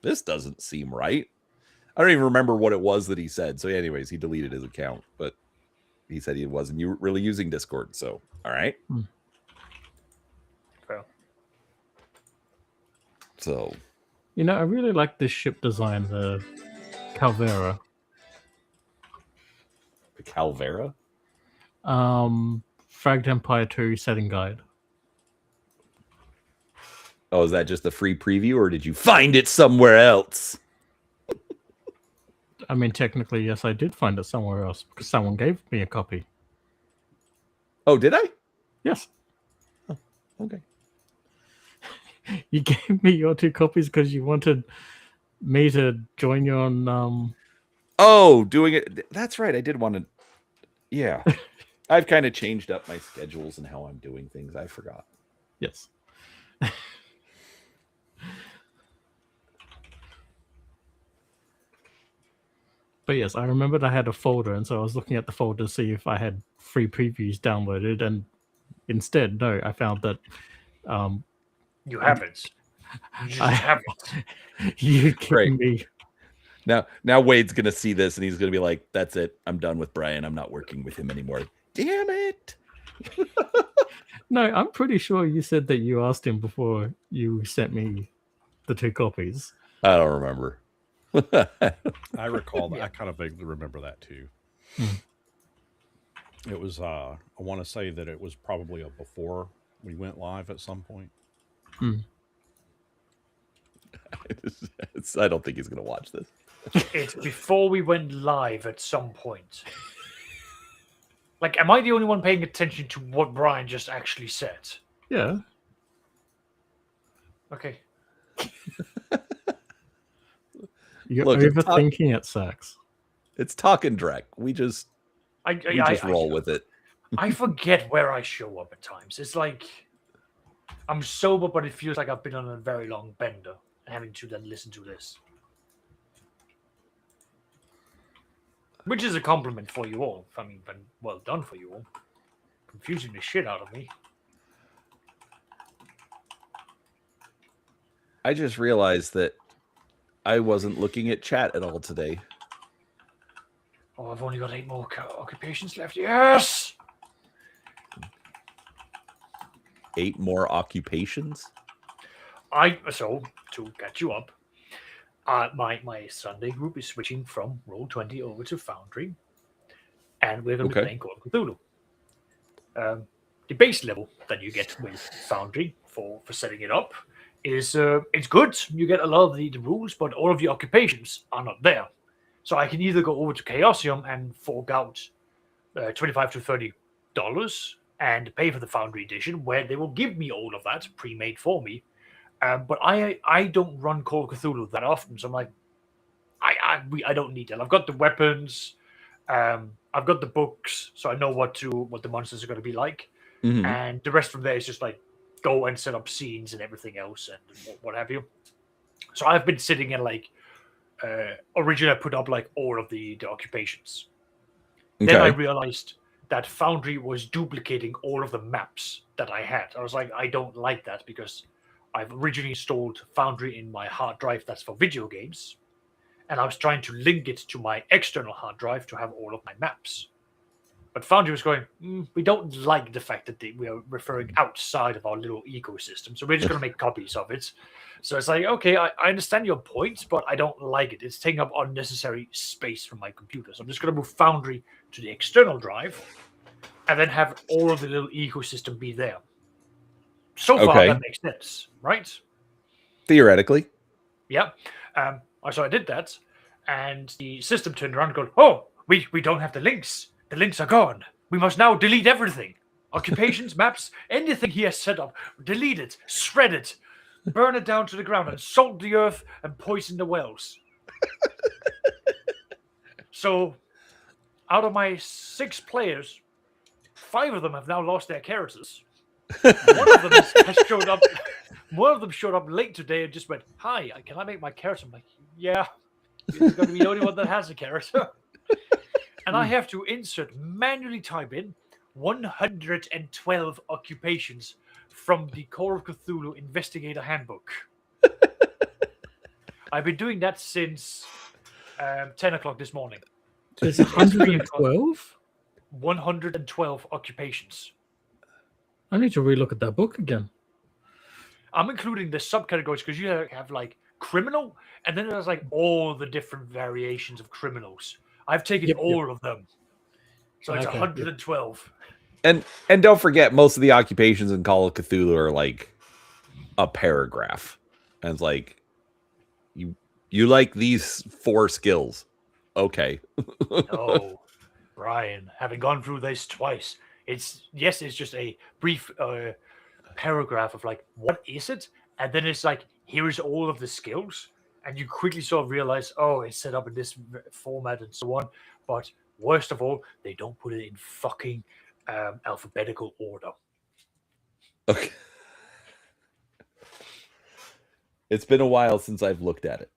this doesn't seem right. I don't even remember what it was that he said. So, anyways, he deleted his account, but he said he wasn't really using Discord. So, all right. Fair. So, You know, I really like this ship design, the Calvera. the Calvera. Fragged Empire 2 setting guide. Oh, is that just a free preview, or did you find it somewhere else? I mean, technically, yes, I did find it somewhere else because someone gave me a copy. Oh, did I? Yes. Okay. You gave me your 2 copies because you wanted me to join you on. Oh, doing it. That's right. I did want to. Yeah. I've kind of changed up my schedules and how I'm doing things. I forgot. Yes. But yes, I remembered I had a folder, and so I was looking at the folder to see if I had free previews downloaded, and instead, no, I found that You haven't. You just I- haven't. you'd given Great. me. Now Wade's gonna see this and he's gonna be like, "That's it. I'm done with Brian. I'm not working with him anymore." Damn it! No, I'm pretty sure you said that you asked him before you sent me the 2 copies. I don't remember. I recall that. I kind of vaguely remember that too. It was, I want to say that it was probably before we went live at some point. I don't think he's gonna watch this. It's before we went live at some point. Like, am I the only one paying attention to what Brian just actually said? Yeah. Okay. You're Look, it's overthinking it, Sax. It's Talkin Drek. We just roll with it. I forget where I show up at times. It's like I'm sober, but it feels like I've been on a very long bender and having to then listen to this. Which is a compliment for you all. I mean, well done for you all. Confusing the shit out of me. I just realized that I wasn't looking at chat at all today. Oh, I've only got 8 more occupations left. Yes! 8 more occupations? So, to catch you up, my Sunday group is switching from Roll20 over to Foundry, and we're going to be playing Call of Cthulhu. The base level that you get with Foundry for setting it up is it's good. You get a lot of the rules, but all of the occupations are not there. So I can either go over to Chaosium and fork out $25 to $30 and pay for the Foundry edition, where they will give me all of that pre-made for me. But I don't run Call of Cthulhu that often, so I'm like, I don't need that. I've got the weapons, I've got the books, so I know what the monsters are going to be like, and the rest from there is just like go and set up scenes and everything else and what have you. So I've been sitting in like originally I put up like all of the occupations. Okay. Then I realized that Foundry was duplicating all of the maps that I had. I was like, I don't like that because I've originally installed Foundry in my hard drive that's for video games, and I was trying to link it to my external hard drive to have all of my maps. But Foundry was going, we don't like the fact that we are referring outside of our little ecosystem, so we're just going to make copies of it. So it's like, okay, I understand your point, but I don't like it. It's taking up unnecessary space from my computer. So I'm just going to move Foundry to the external drive and then have all of the little ecosystem be there. So far, that makes sense, right? Theoretically. Yeah. So I did that, and the system turned around and goes, oh, we don't have the links. The links are gone. We must now delete everything. Occupations, maps, anything he has set up. Delete it, shred it, burn it down to the ground, and salt the earth and poison the wells. So, out of my 6 players, 5 of them have now lost their characters. One of them has showed up. One of them showed up late today and just went, "Hi, can I make my character?" I'm like, "Yeah, you're going to be the only one that has a character." And I have to manually type in 112 occupations from the Call of Cthulhu Investigator Handbook. I've been doing that since 10 o'clock this morning. There's 112? 112 occupations. I need to relook at that book again. I'm including the subcategories because you have like criminal, and then there's like all the different variations of criminals. I've taken all of them, so it's 112. And don't forget, most of the occupations in Call of Cthulhu are like a paragraph, and it's like you like these 4 skills, okay? No, Brian, having gone through this twice, it's just a brief paragraph of like, what is it? And then it's like, here's all of the skills. And you quickly sort of realize, oh, it's set up in this format and so on. But worst of all, they don't put it in fucking alphabetical order. Okay. It's been a while since I've looked at it.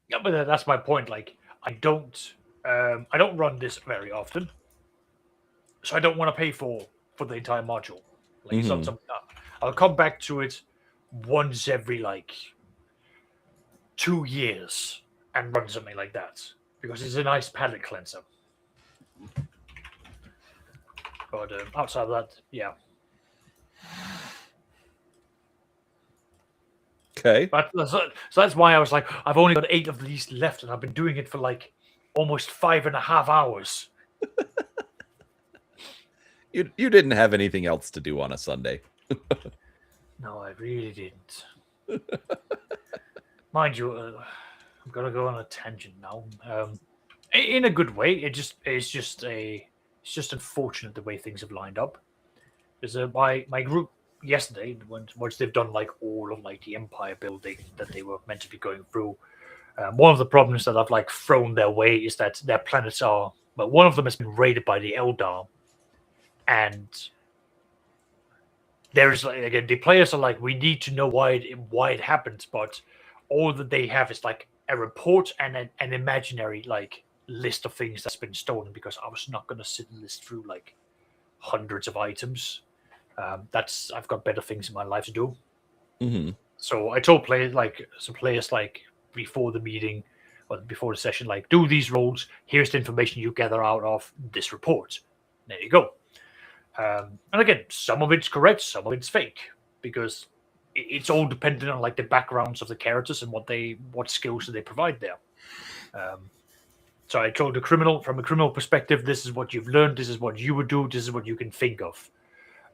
Yeah, but that's my point. Like, I don't run this very often, so I don't want to pay for the entire module. Like, it's not something I'll come back to it once every like 2 years and run something like that because it's a nice palate cleanser. But outside of that, yeah. Okay. But so that's why I was like, I've only got 8 of these left, and I've been doing it for like almost 5.5 hours. You didn't have anything else to do on a Sunday. No, I really didn't. Mind you, I'm gonna go on a tangent now. In a good way. It's just unfortunate the way things have lined up. There's my group yesterday, once they've done like all of like the empire building that they were meant to be going through. One of the problems that I've like thrown their way is that their planets are, but one of them has been raided by the Eldar, and there's like, again, the players are like, we need to know why it happened, but all that they have is like a report and an imaginary like list of things that's been stolen, because I was not going to sit and list through like hundreds of items. I've got better things in my life to do. Mm-hmm. So I told players before the meeting or before the session, like, do these rolls. Here's the information you gather out of this report. There you go. And again, some of it's correct, some of it's fake, because it's all dependent on like the backgrounds of the characters and what skills do they provide there. So I told from a criminal perspective, this is what you've learned, this is what you would do, this is what you can think of.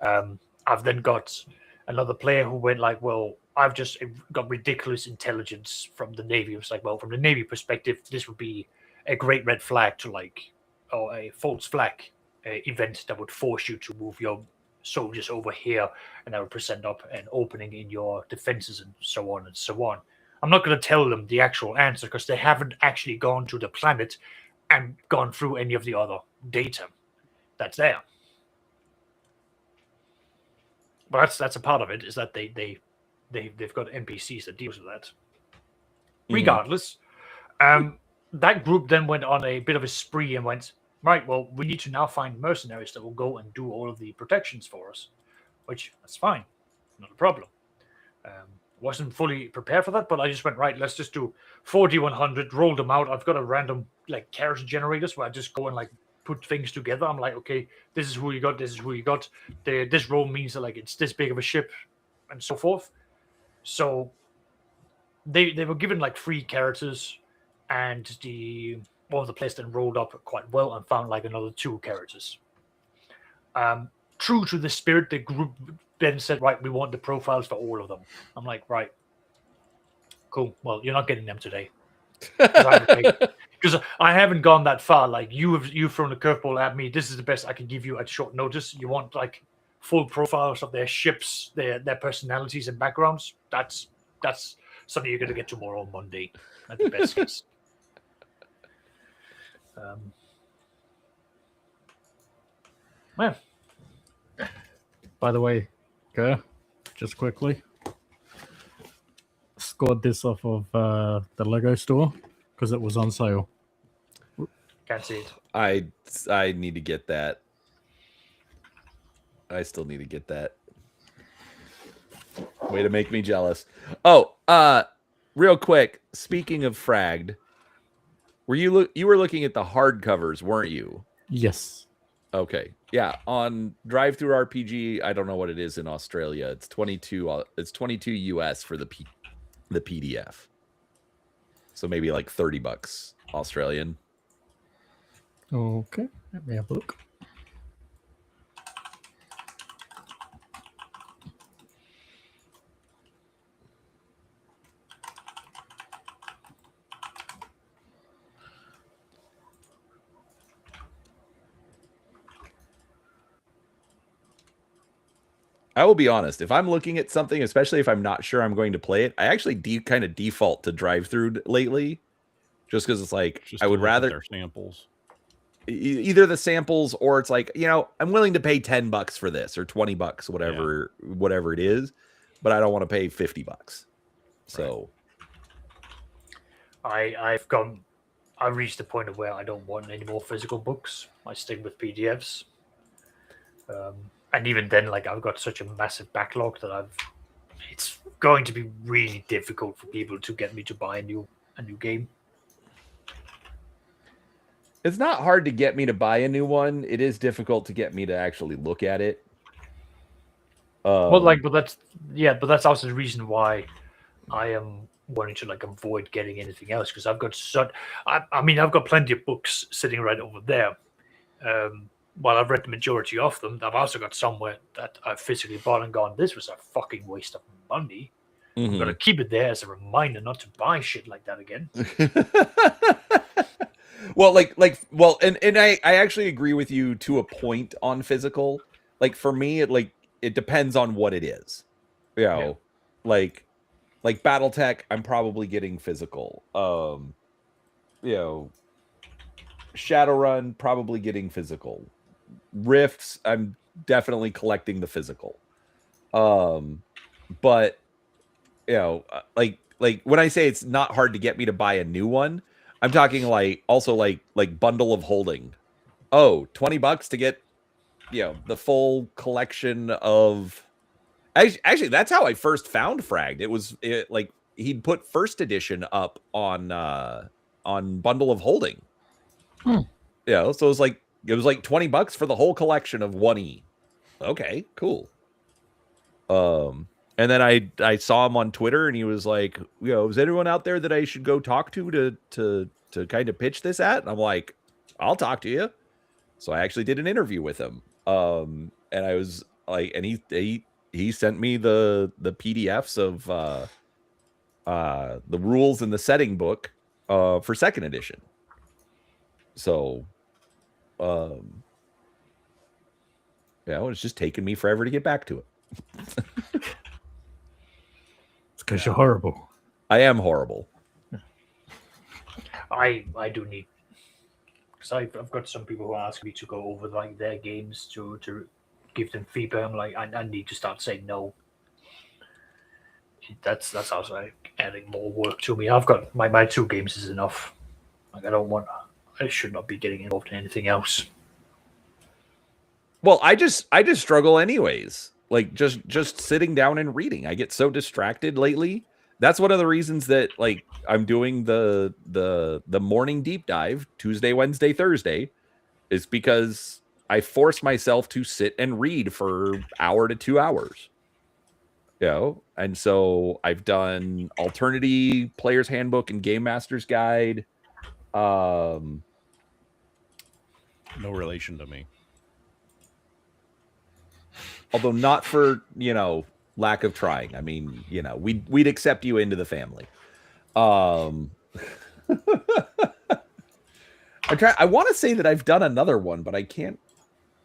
I've then got another player who went like, well, I've just got ridiculous intelligence from the Navy. It was like, well, from the Navy perspective, this would be a great red flag to like, or a false flag event that would force you to move your soldiers over here, and that would present up an opening in your defenses and so on and so on. I'm not going to tell them the actual answer because they haven't actually gone to the planet and gone through any of the other data that's there. But that's a part of it, is that they've got NPCs that deals with that. Mm-hmm. Regardless, that group then went on a bit of a spree and went, right, well, we need to now find mercenaries that will go and do all of the protections for us, which that's fine, not a problem. Wasn't fully prepared for that, but I just went, right, let's just do 4D100, roll them out. I've got a random like character generators where I just go and like put things together. I'm like, okay, this is who you got, this is who you got. This roll means that like it's this big of a ship and so forth. So they were given like 3 characters, and one of the players then rolled up quite well and found like another 2 characters. True to the spirit, the group then said, right, we want the profiles for all of them. I'm like, right, cool. Well, you're not getting them today. Because I haven't gone that far. Like, you've thrown a curveball at me. This is the best I can give you at short notice. You want like full profiles of their ships, their personalities and backgrounds. That's something you're going to get tomorrow on Monday at the best case. Yeah. By the way, just quickly, scored this off of the Lego store because it was on sale. Can't see it. I need to get that. I still need to get that. Way to make me jealous. Oh, real quick. Speaking of fragged, were you were looking at the hardcovers, weren't you? Yes. Okay. Yeah, on Drive Through RPG, I don't know what it is in Australia. It's 22 US for the PDF. So maybe like $30 Australian. Okay, let me have a look. I will be honest. If I'm looking at something, especially if I'm not sure I'm going to play it, I actually kind of default to drive through lately, just because it's like Just I to would look at rather their samples. either the samples or it's like, I'm willing to pay $10 for this or $20, whatever it is, but I don't want to pay $50. So I've reached the point of where I don't want any more physical books. I stick with PDFs. And even then, like, I've got such a massive backlog that it's going to be really difficult for people to get me to buy a new game. it's not hard to get me to buy a new one. It is difficult to get me to actually look at it. But that's also the reason why I am wanting to like avoid getting anything else, because I've got I've got plenty of books sitting right over there. While I've read the majority of them, I've also got somewhere that I've physically bought and gone, this was a fucking waste of money. I'm gonna keep it there as a reminder not to buy shit like that again. Well, and I actually agree with you to a point on physical. Like for me, it depends on what it is. Like BattleTech, I'm probably getting physical. Shadowrun, probably getting physical. Rifts, I'm definitely collecting the physical. But like when I say it's not hard to get me to buy a new one, I'm talking like bundle of holding. Oh, $20 to get the full collection of. Actually, that's how I first found Fragged. It was like he'd put first edition up on bundle of holding. So it was like $20 for the whole collection of 1E. Okay, cool. And then I saw him on Twitter, and he was like, is anyone out there that I should go talk to kind of pitch this at? And I'm like, I'll talk to you. So I actually did an interview with him. And I was like, and he sent me the PDFs of the rules in the setting book for second edition. So it's just taken me forever to get back to it. It's because you're horrible. I am horrible. I do need, because I've got some people who ask me to go over like their games to give them feedback. I'm like, I need to start saying no. That's also like adding more work to me. I've got my 2 games is enough. Like I should not be getting involved in anything else. Well, I just struggle anyways. Like just sitting down and reading. I get so distracted lately. That's one of the reasons that like I'm doing the morning deep dive Tuesday, Wednesday, Thursday, is because I force myself to sit and read for an hour to 2 hours. And so I've done Alternity, Player's Handbook, and Game Master's Guide. No relation to me. Although not for, lack of trying. I mean, we'd accept you into the family. I want to say that I've done another one, but I can't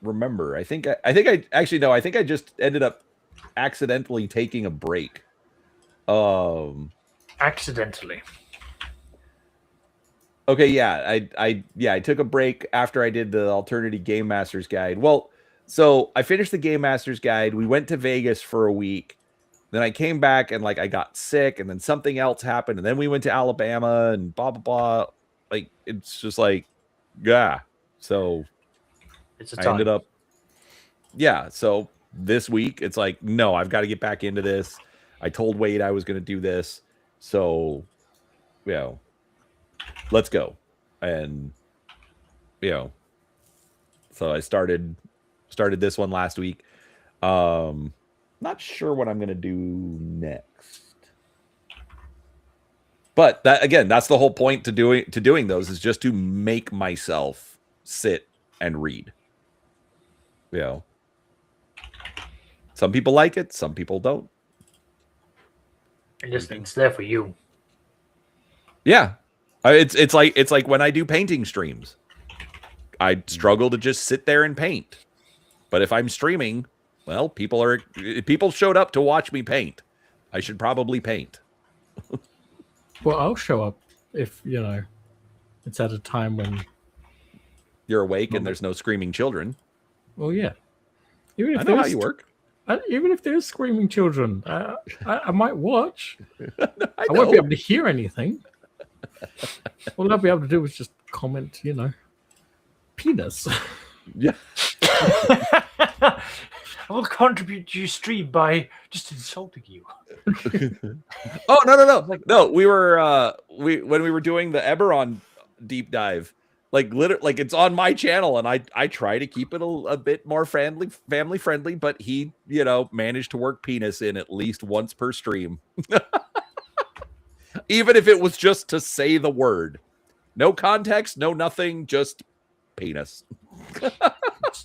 remember. I think I just ended up accidentally taking a break. Accidentally. Okay, yeah. I took a break after I did the Alternity Game Master's Guide. Well, so I finished the Game Master's Guide. We went to Vegas for a week. Then I came back and like I got sick, and then something else happened, and then we went to Alabama and blah blah blah. Like it's just like, yeah. So I ended up, yeah. So this week it's like, no, I've got to get back into this. I told Wade I was going to do this, so let's go. And So I started this one last week. Not sure what I'm gonna do next. But that's the whole point to doing those is just to make myself sit and read. You know, some people like it, some people don't. And it's there for you. Yeah, it's like when I do painting streams. I struggle to just sit there and paint. But if I'm streaming, well, people showed up to watch me paint. I should probably paint. Well, I'll show up if, it's at a time when you're awake and there's no screaming children. Well, yeah. Even if I know how you work. Even if there's screaming children, I might watch. I know. won't be able to hear anything. All I'll be able to do is just comment, penis. Yeah. I will contribute to your stream by just insulting you. Oh, no. We were when we were doing the Eberron deep dive, like it's on my channel, and I try to keep it a bit more family friendly, but he managed to work penis in at least once per stream. Even if it was just to say the word. No context, no nothing, just penis.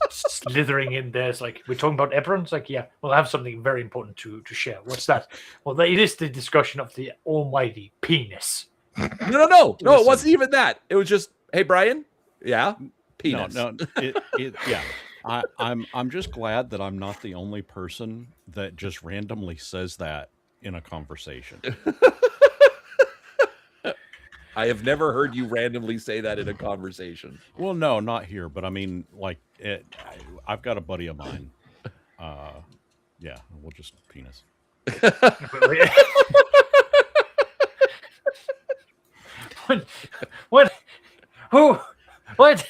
Slithering in there. It's like, we're talking about Eberron? It's like, yeah, we'll have something very important to share. What's that? Well, it is the discussion of the almighty penis. No, it wasn't even that. It was just, hey, Brian, yeah, penis. No, yeah. I'm just glad that I'm not the only person that just randomly says that in a conversation. I have never heard you randomly say that in a conversation. Well, no, not here, but I mean, like, I've got a buddy of mine. Yeah, we'll just penis. What? Who? What?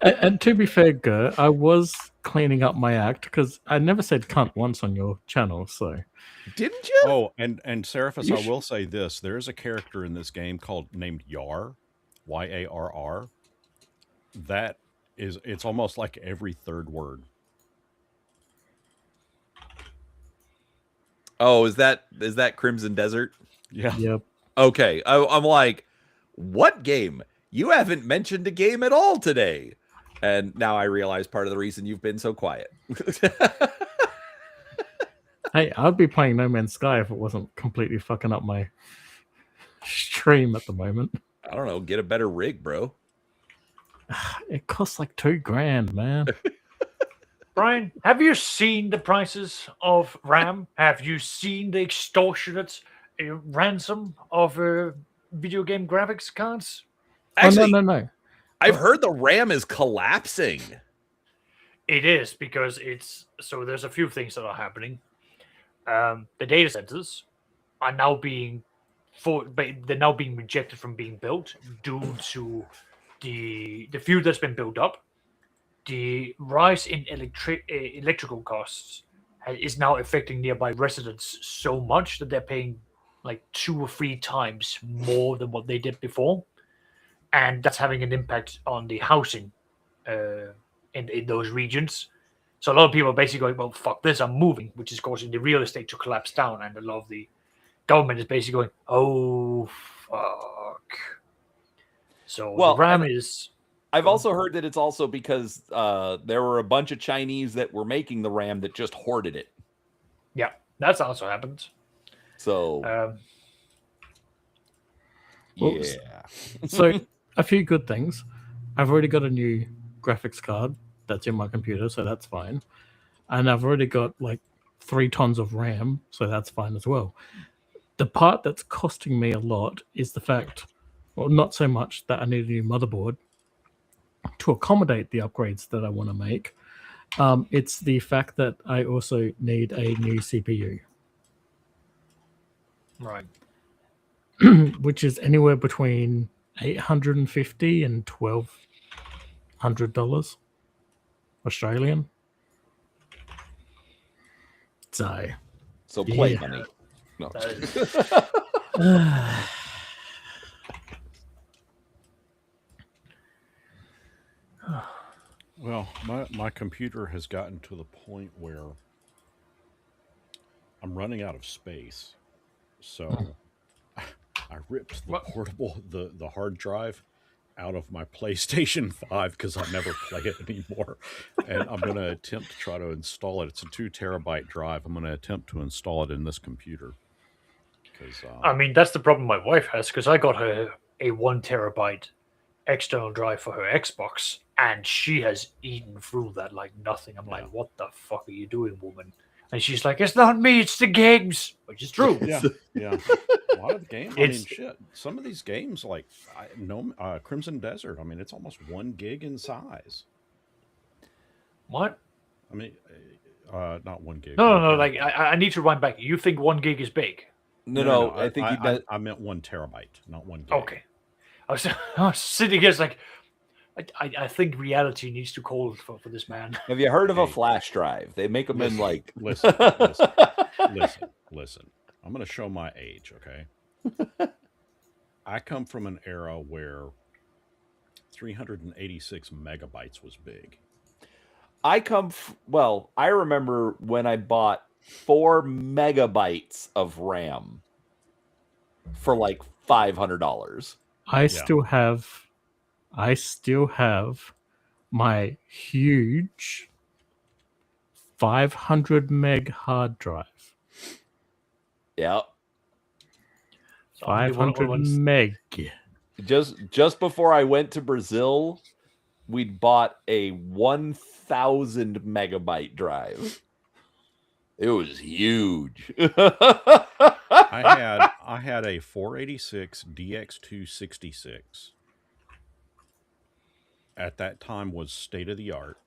And to be fair, Ger, I was cleaning up my act because I never said cunt once on your channel, so. Didn't you? Oh, and Seraphis, I will say this. There is a character in this game named Yarrr, Yarr. It's almost like every third word. Oh, is that Crimson Desert? Yeah. Yep. Okay. I'm like, what game? You haven't mentioned a game at all today. And now I realize part of the reason you've been so quiet. Hey, I'd be playing No Man's Sky if it wasn't completely fucking up my stream at the moment. I don't know. Get a better rig, bro. It costs like $2,000, man. Brian, have you seen the prices of RAM? Have you seen the extortionate ransom of video game graphics cards? Actually, no. I've heard the RAM is collapsing. It is, because there's a few things that are happening. The data centers are now being rejected from being built due to the fuel that's been built up. The rise in electrical costs is now affecting nearby residents so much that they're paying like 2 or 3 times more than what they did before, and that's having an impact on the housing in those regions. So a lot of people are basically going, well, fuck this, I'm moving, which is causing the real estate to collapse down. And a lot of the government is basically going, oh, fuck. So the RAM is... I've also heard that it's also because there were a bunch of Chinese that were making the RAM that just hoarded it. Yeah, that's also happened. So... yeah. So, a few good things. I've already got a new graphics card that's in my computer, so that's fine. And I've already got like 3 tons of RAM, so that's fine as well. The part that's costing me a lot is the fact, well, not so much that I need a new motherboard to accommodate the upgrades that I want to make. It's the fact that I also need a new CPU. Right. Which is anywhere between $850 and $1,200 Australian. So play money. No. Well, my computer has gotten to the point where I'm running out of space. So I ripped the What? portable the hard drive out of my PlayStation 5 because I never play it anymore. And I'm going to attempt to try to install it. It's a 2 terabyte drive. I'm going to attempt to install it in this computer. Because I mean, that's the problem my wife has because I got her a 1 terabyte external drive for her Xbox, and she has eaten through that like nothing. I'm Yeah. like, what the fuck are you doing, woman? And she's like, it's not me, it's the games, which is true. yeah, a lot of the games. I mean, It's- shit. Some of these games, like Crimson Desert. I mean, it's almost 1 gig in size. What? I mean, not 1 gig. No, 1 no, no. terabyte. Like, I need to rewind back. You think 1 gig is big? No, I think I meant 1 terabyte, not 1 gig. Okay. I was sitting here, like, I think reality needs to call for this man. Have you heard of a Hey. flash drive? They make them in like. Listen. I'm going to show my age, okay? I come from an era where 386 megabytes was big. I remember when I bought 4 megabytes of RAM for like $500. I still have my huge 500 meg hard drive. Yeah. So I'm gonna do 500 one of those- meg. Just before I went to Brazil, we'd bought a 1,000 megabyte drive. It was huge. I had a 486 DX266. At that time was state of the art.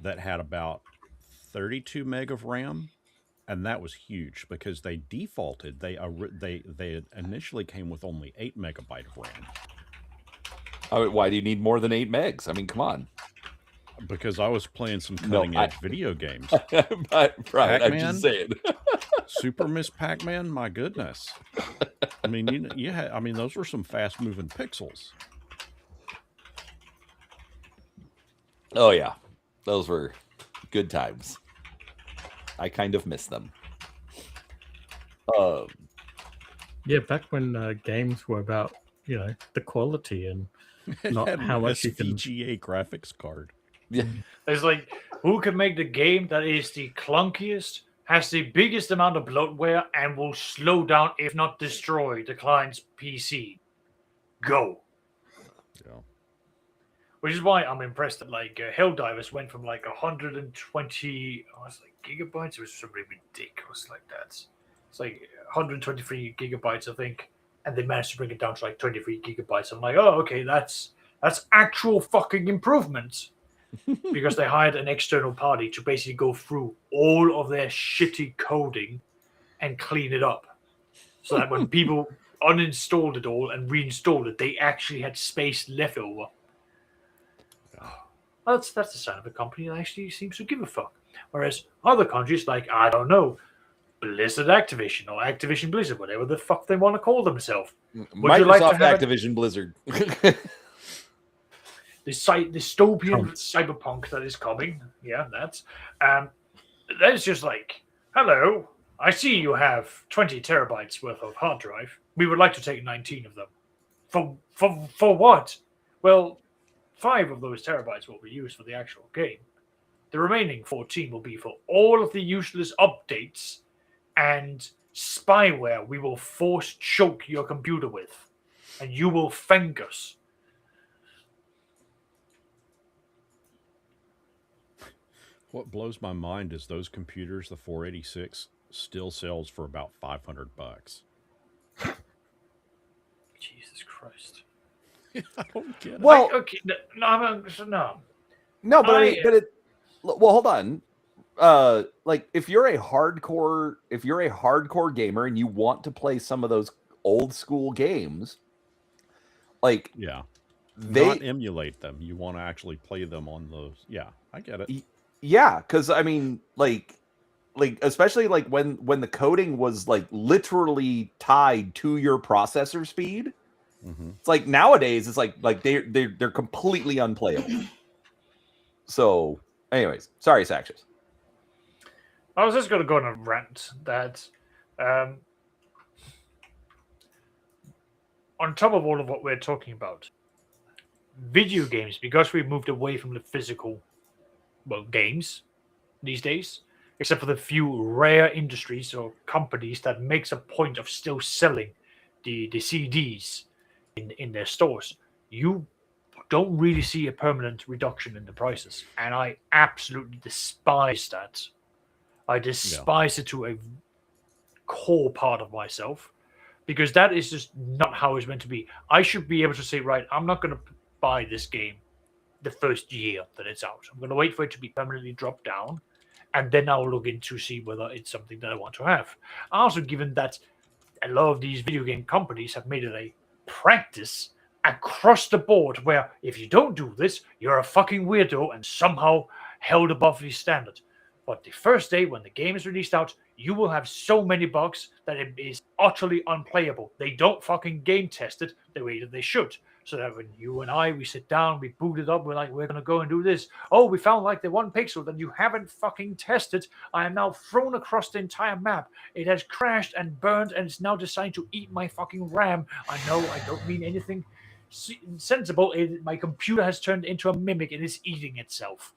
That had about 32 meg of RAM, and that was huge because they defaulted. They initially came with only 8 megabyte of RAM. I mean, why do you need more than 8 megs? I mean, come on. Because I was playing some No, cutting edge video games. Right, I'm Pac-Man? just saying. Super Miss Pac-Man, my goodness. I mean, those were some fast moving pixels. Oh yeah, those were good times. I kind of miss them. Yeah, back when games were about, the quality and not It had how an much you can. SVGA graphics card. Yeah, It's like, who can make the game that is the clunkiest, has the biggest amount of bloatware, and will slow down, if not destroy, the client's PC? Go. Yeah. Which is why I'm impressed that like Helldivers went from like 120 gigabytes. It was something ridiculous like that. It's like 123 gigabytes, I think, and they managed to bring it down to like 23 gigabytes. I'm like, oh, okay, that's actual fucking improvement. Because they hired an external party to basically go through all of their shitty coding and clean it up, so that when people uninstalled it all and reinstalled it, they actually had space left over. That's the sign of a company that actually seems to give a fuck. Whereas other countries, like, I don't know, Blizzard Activision or Activision Blizzard, whatever the fuck they want to call themselves. Microsoft you like to have Activision Blizzard. This dystopian cyberpunk that is coming. Yeah, that's just like, hello, I see you have 20 terabytes worth of hard drive. We would like to take 19 of them. For what? Well, 5 of those terabytes will be used for the actual game. The remaining 14 will be for all of the useless updates and spyware we will force choke your computer with. And you will thank us. What blows my mind is those computers, the 486, still sells for about $500. Jesus Christ. I don't get it. Well, okay, no. No, but well, hold on. Like if you're a hardcore gamer and you want to play some of those old school games, like Yeah. they Not emulate them. You want to actually play them on those. Yeah, I get it. yeah, because I mean, like especially like when the coding was like literally tied to your processor speed. Mm-hmm. It's like nowadays it's like they're completely unplayable. So, anyways, sorry, Saxus. I was just going to go on a rant that, on top of all of what we're talking about, video games, because we've moved away from the physical, games these days, except for the few rare industries or companies that makes a point of still selling the CDs in their stores, you don't really see a permanent reduction in the prices. And I absolutely despise that. I despise it to a core part of myself, because that is just not how it's meant to be. I should be able to say, right, I'm not going to buy this game the first year that it's out. I'm going to wait for it to be permanently dropped down, and then I'll look into see whether it's something that I want to have. Also, given that a lot of these video game companies have made it a practice across the board where if you don't do this, you're a fucking weirdo and somehow held above the standard. But the first day when the game is released out, you will have so many bugs that it is utterly unplayable. They don't fucking game test it the way that they should. So that when you and I, we sit down, we boot it up, we're like, we're going to go and do this. Oh, we found like the one pixel that you haven't fucking tested. I am now thrown across the entire map. It has crashed and burned and it's now deciding to eat my fucking RAM. I know I don't mean anything sensible. My computer has turned into a mimic and is eating itself.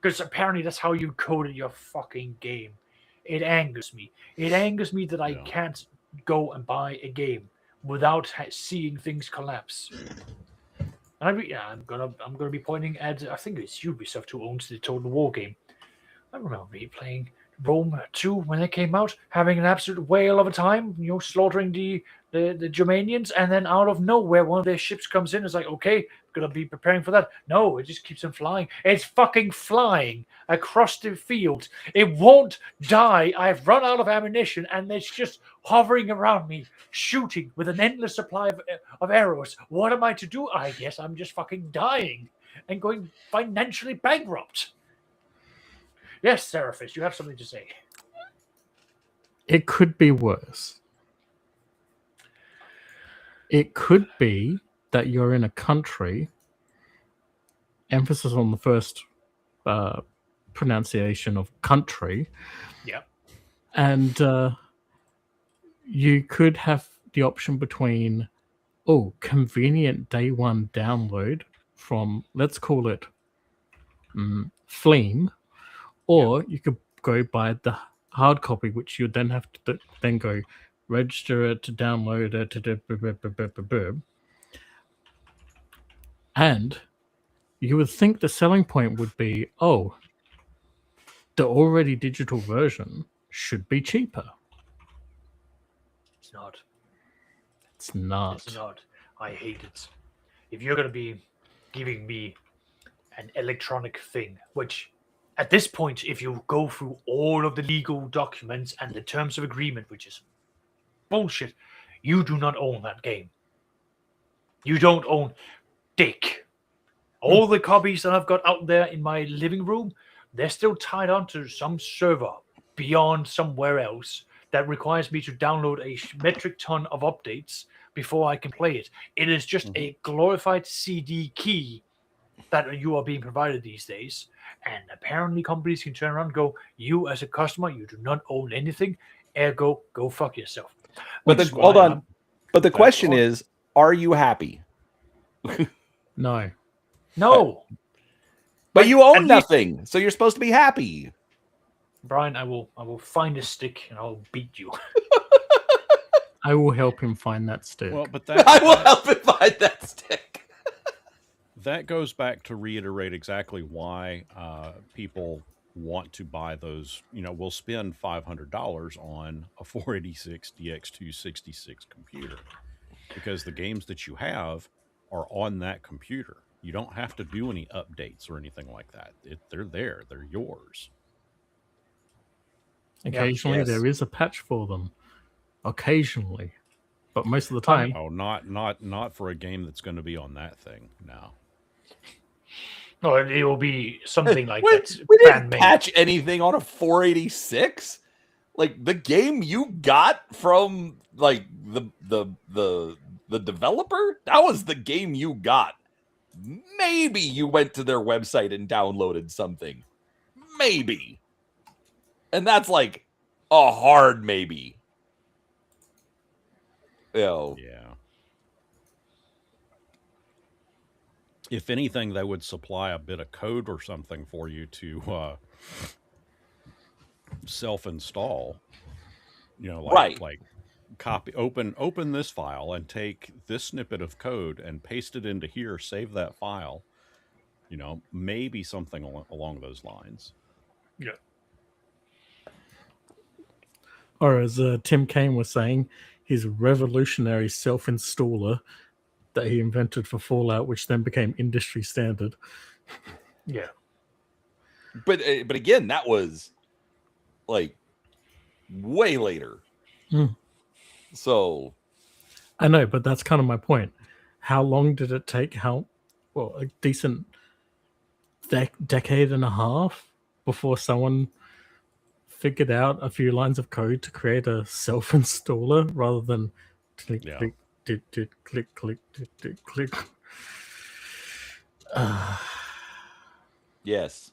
Because apparently that's how you coded your fucking game. It angers me. It angers me that I can't go and buy a game without seeing things collapse. And I'm gonna be pointing at, I think it's Ubisoft who owns the Total War game. I remember me playing Rome 2 when it came out, having an absolute whale of a time, slaughtering the Germanians, and then out of nowhere one of their ships comes in. It's like, okay, gonna be preparing for that. No, it just keeps on flying. It's fucking flying across the field. It won't die. I've run out of ammunition and it's just hovering around me, shooting with an endless supply of arrows. What am I to do? I guess I'm just fucking dying and going financially bankrupt. Yes, Seraphis, you have something to say. It could be worse. It could be that you're in a country, emphasis on the first pronunciation of country. Yeah. And you could have the option between, convenient day one download from, let's call it Fleam, or you could go buy the hard copy, which you then have to then go register it, to download it, and you would think the selling point would be, the already digital version should be cheaper. It's not. It's not. It's not. I hate it. If you're going to be giving me an electronic thing, which at this point, if you go through all of the legal documents and the terms of agreement, which is bullshit, you do not own that game. You don't own dick. All the copies that I've got out there in my living room, they're still tied onto some server beyond somewhere else that requires me to download a metric ton of updates before I can play it. It is just a glorified CD key that you are being provided these days. And apparently companies can turn around and go, you as a customer, you do not own anything, ergo, go fuck yourself. But hold on. But the question is, are you happy? No. No. But you own nothing, so you're supposed to be happy. Brian, I will find a stick and I'll beat you. I will help him find that stick. Well, but I will help him find that stick. That goes back to reiterate exactly why people want to buy those. We'll spend $500 on a 486 DX266 computer because the games that you have are on that computer. You don't have to do any updates or anything like that. They're there. They're yours. Occasionally there is a patch for them. Occasionally. But most of the time. Oh, not for a game that's going to be on that thing. No. No, it will be something like that. We didn't patch anything on a 486. Like the game you got from like the developer, that was the game you got. maybe you went to their website and downloaded something. Maybe. And that's like a hard maybe. Yeah. If anything, they would supply a bit of code or something for you to self-install. Like copy, open this file and take this snippet of code and paste it into here, save that file. Maybe something along those lines. Yeah. Or as Tim Kane was saying, his revolutionary self-installer that he invented for Fallout, which then became industry standard. Yeah. But again, that was like way later. So I know, but that's kind of my point. How long did it take? A decent decade and a half before someone figured out a few lines of code to create a self-installer rather than click, click, click, click, click, click. Yes.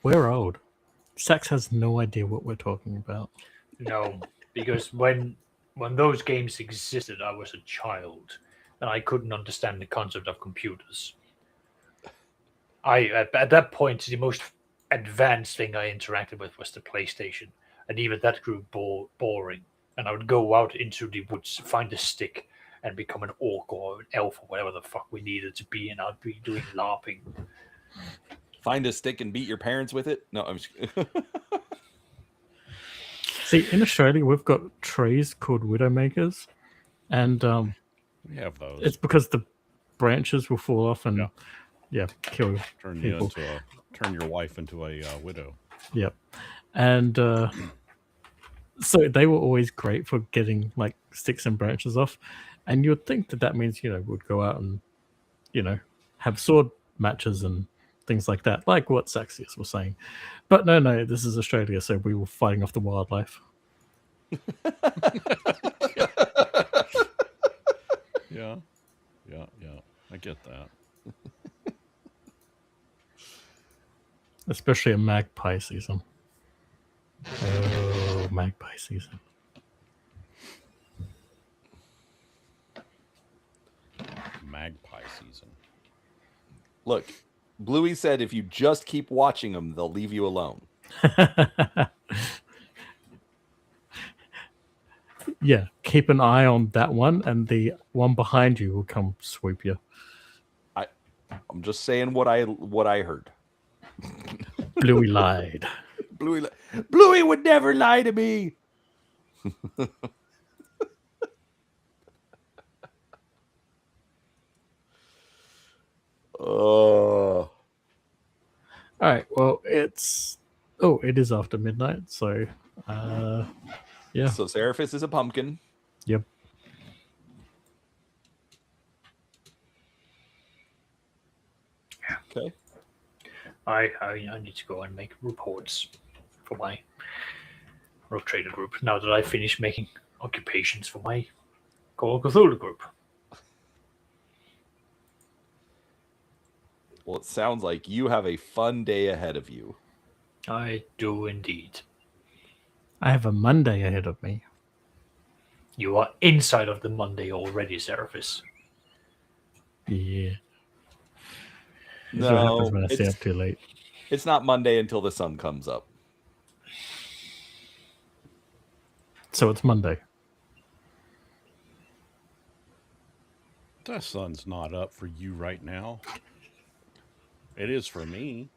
We're old. Sax has no idea what we're talking about. No, because when those games existed, I was a child, and I couldn't understand the concept of computers. At that point, the most advanced thing I interacted with was the PlayStation, and even that grew boring. And I would go out into the woods, find a stick, and become an orc or an elf or whatever the fuck we needed to be, and I'd be doing LARPing. Find a stick and beat your parents with it? No, I'm just... See, in Australia, we've got trees called widowmakers, and we have those. It's because the branches will fall off and kill turn people. Turn your wife into a widow. Yep, and so they were always great for getting like sticks and branches off, and you'd think that means we'd go out and have sword matches and things like that, like what Saxius was saying. But no, this is Australia, so we were fighting off the wildlife. Yeah. I get that. Especially a magpie season. Oh, magpie season. Magpie season. Look, Bluey said if you just keep watching them, they'll leave you alone. Yeah, keep an eye on that one, and the one behind you will come sweep you. I'm just saying what I heard. Bluey lied. Bluey would never lie to me. All right. Well, it is after midnight, so yeah. So Seraphis is a pumpkin. Yep. Okay. I need to go and make reports for my Rogue Trader group now that I finished making occupations for my Call of Cthulhu group. Well, it sounds like you have a fun day ahead of you. I do indeed. I have a Monday ahead of me. You are inside of the Monday already, Seraphis. Yeah. No, what happens when I stay up too late. It's not Monday until the sun comes up. So it's Monday. The sun's not up for you right now. It is for me.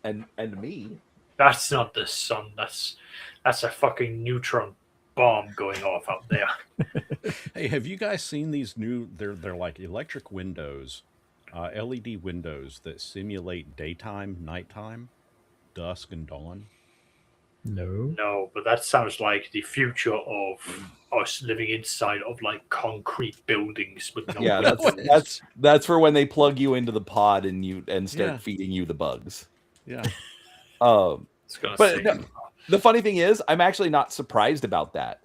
and me. That's not the sun. That's a fucking neutron bomb going off out there. Hey, have you guys seen these new? They're like electric windows, LED windows that simulate daytime, nighttime, dusk, and dawn. No, but that sounds like the future of us living inside of like concrete buildings with no windows. That's for when they plug you into the pod and start feeding you the bugs. Yeah. But no, the funny thing is, I'm actually not surprised about that.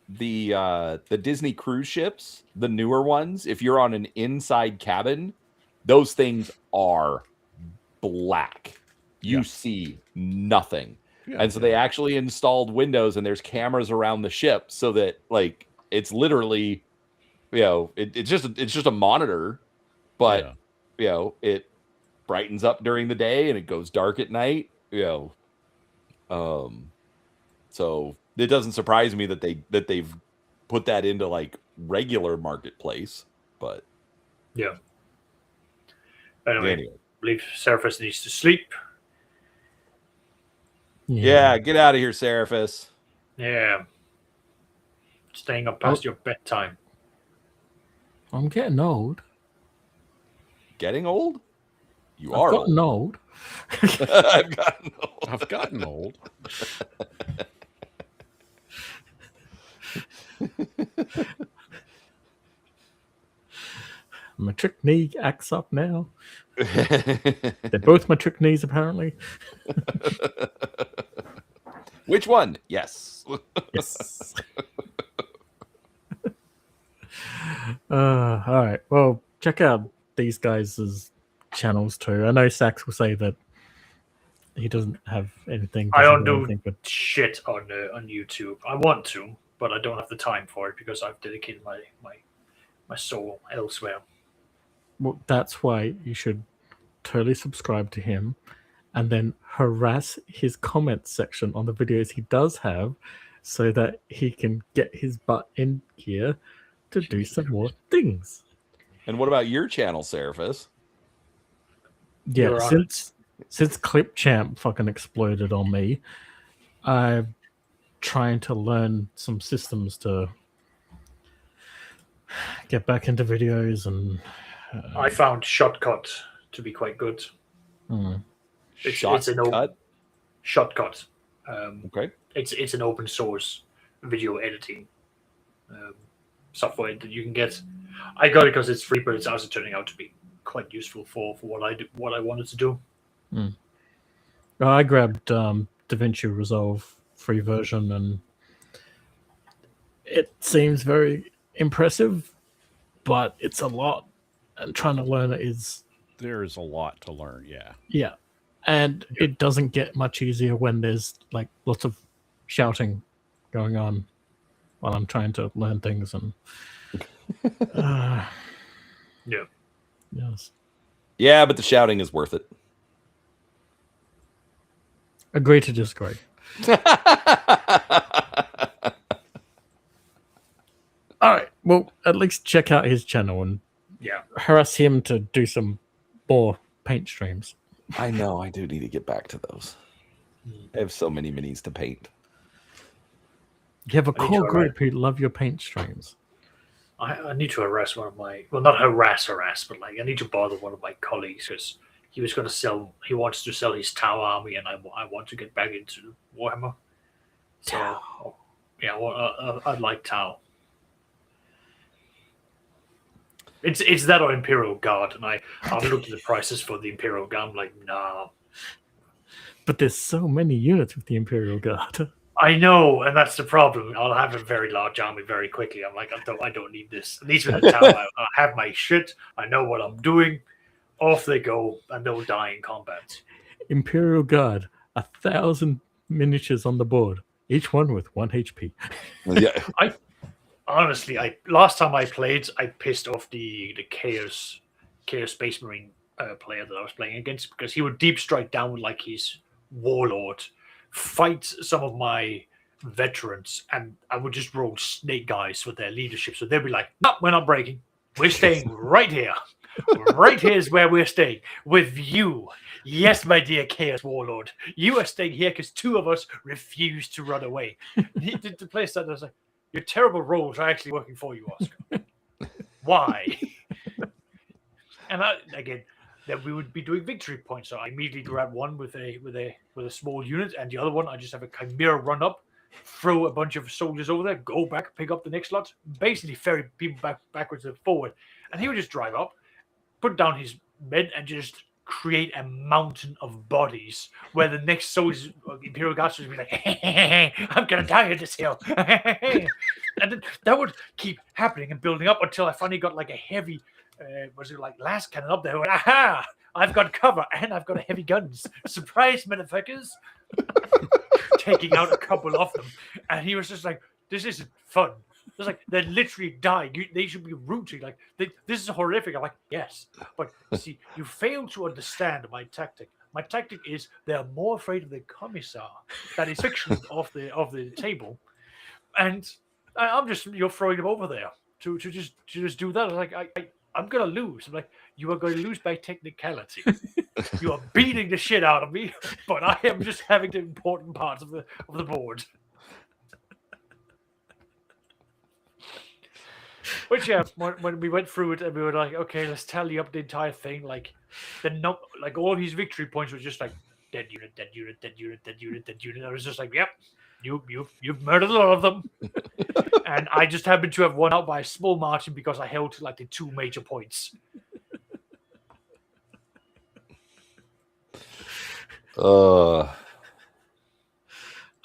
the Disney cruise ships, the newer ones, if you're on an inside cabin, those things are black. You Yeah. see nothing. Yeah, And so they actually installed windows and there's cameras around the ship so that like it's literally, it's just a monitor, but it brightens up during the day and it goes dark at night. So it doesn't surprise me that they've put that into like regular marketplace, but yeah. Anyway, I believe Seraphis needs to sleep. Yeah, get out of here, Seraphis. Yeah. Staying up past your bedtime. I'm getting old. Getting old? You I've are gotten old. I've gotten old. My trick knee acts up now. They're both my trick knees, apparently. Which one? Yes. Yes. All right. Well, check out these guys' channels too. I know Sax will say that he doesn't have anything. I don't do anything, but shit on YouTube. I want to, but I don't have the time for it because I've dedicated my soul elsewhere. well, that's why you should totally subscribe to him and then harass his comment section on the videos he does have so that he can get his butt in gear to do some more things. And what about your channel, Seraphis? Yeah, since Clip Champ fucking exploded on me, I'm trying to learn some systems to get back into videos, and I found Shotcut to be quite good. It's an open Shotcut. Okay. It's an open source video editing software that you can get. I got it because it's free, but it's also turning out to be quite useful for what I wanted to do. I grabbed DaVinci Resolve free version, and it seems very impressive, but it's a lot, and trying to learn it is... There's a lot to learn, yeah. Yeah, and it doesn't get much easier when there's like lots of shouting going on while I'm trying to learn things, and yes. Yeah, but the shouting is worth it. Agree to disagree. All right. Well, at least check out his channel and harass him to do some more paint streams. I know. I do need to get back to those. I have so many minis to paint. You have a core group who love your paint streams. I need to harass one of my... Well, not harass, but like I need to bother one of my colleagues because he was going to sell... He wants to sell his Tau army, and I want to get back into Warhammer. So, yeah, well, I'd like Tau. It's that or Imperial Guard, and I've looked at the prices for the Imperial Guard. I'm like, nah. But there's so many units with the Imperial Guard. I know, and that's the problem. I'll have a very large army very quickly. I'm like, I don't need this. At least with the Tau, I have my shit. I know what I'm doing. Off they go, and they'll die in combat. Imperial Guard, 1,000 miniatures on the board, each one with 1 HP. Yeah. Honestly, last time I played, I pissed off the Chaos Space Marine player that I was playing against because he would deep strike down with like his Warlord, fight some of my veterans, and I would just roll snake guys for their leadership. So they'd be like, "No, we're not breaking. We're staying right here. Right here is where we're staying with you. Yes, my dear Chaos Warlord, you are staying here because 2 of us refuse to run away." He did the place that I was like, "Your terrible rolls are actually working for you, Oscar. Why?" And then we would be doing victory points. So I immediately grab one with a small unit, and the other one I just have a Chimera run up, throw a bunch of soldiers over there, go back, pick up the next lot, basically ferry people backwards and forward. And he would just drive up, put down his men, and just create a mountain of bodies where the next soldiers, Imperial Guards, would be like, "I'm gonna die at this hill." And then that would keep happening and building up until I finally got like a heavy, was it like last cannon up there? I went, aha! I've got cover and I've got heavy guns. Surprise, motherfuckers! Taking out a couple of them, and he was just like, "This isn't fun." It's like they're literally dying. They should be rooting. Like this is horrific. I'm like, yes, but see, you fail to understand my tactic. My tactic is they are more afraid of the commissar that is fiction of the table, and you're throwing them over there to just do that. Like I'm gonna lose. I'm like, you are going to lose by technicality. You are beating the shit out of me, but I am just having the important parts of the board. Which when we went through it and we were like, okay, let's tally up the entire thing. Like all his victory points were just like dead unit, dead unit, dead unit, dead unit, dead unit. I was just like, yep, you've murdered a lot of them. And I just happened to have won out by a small margin because I held like the 2 major points. I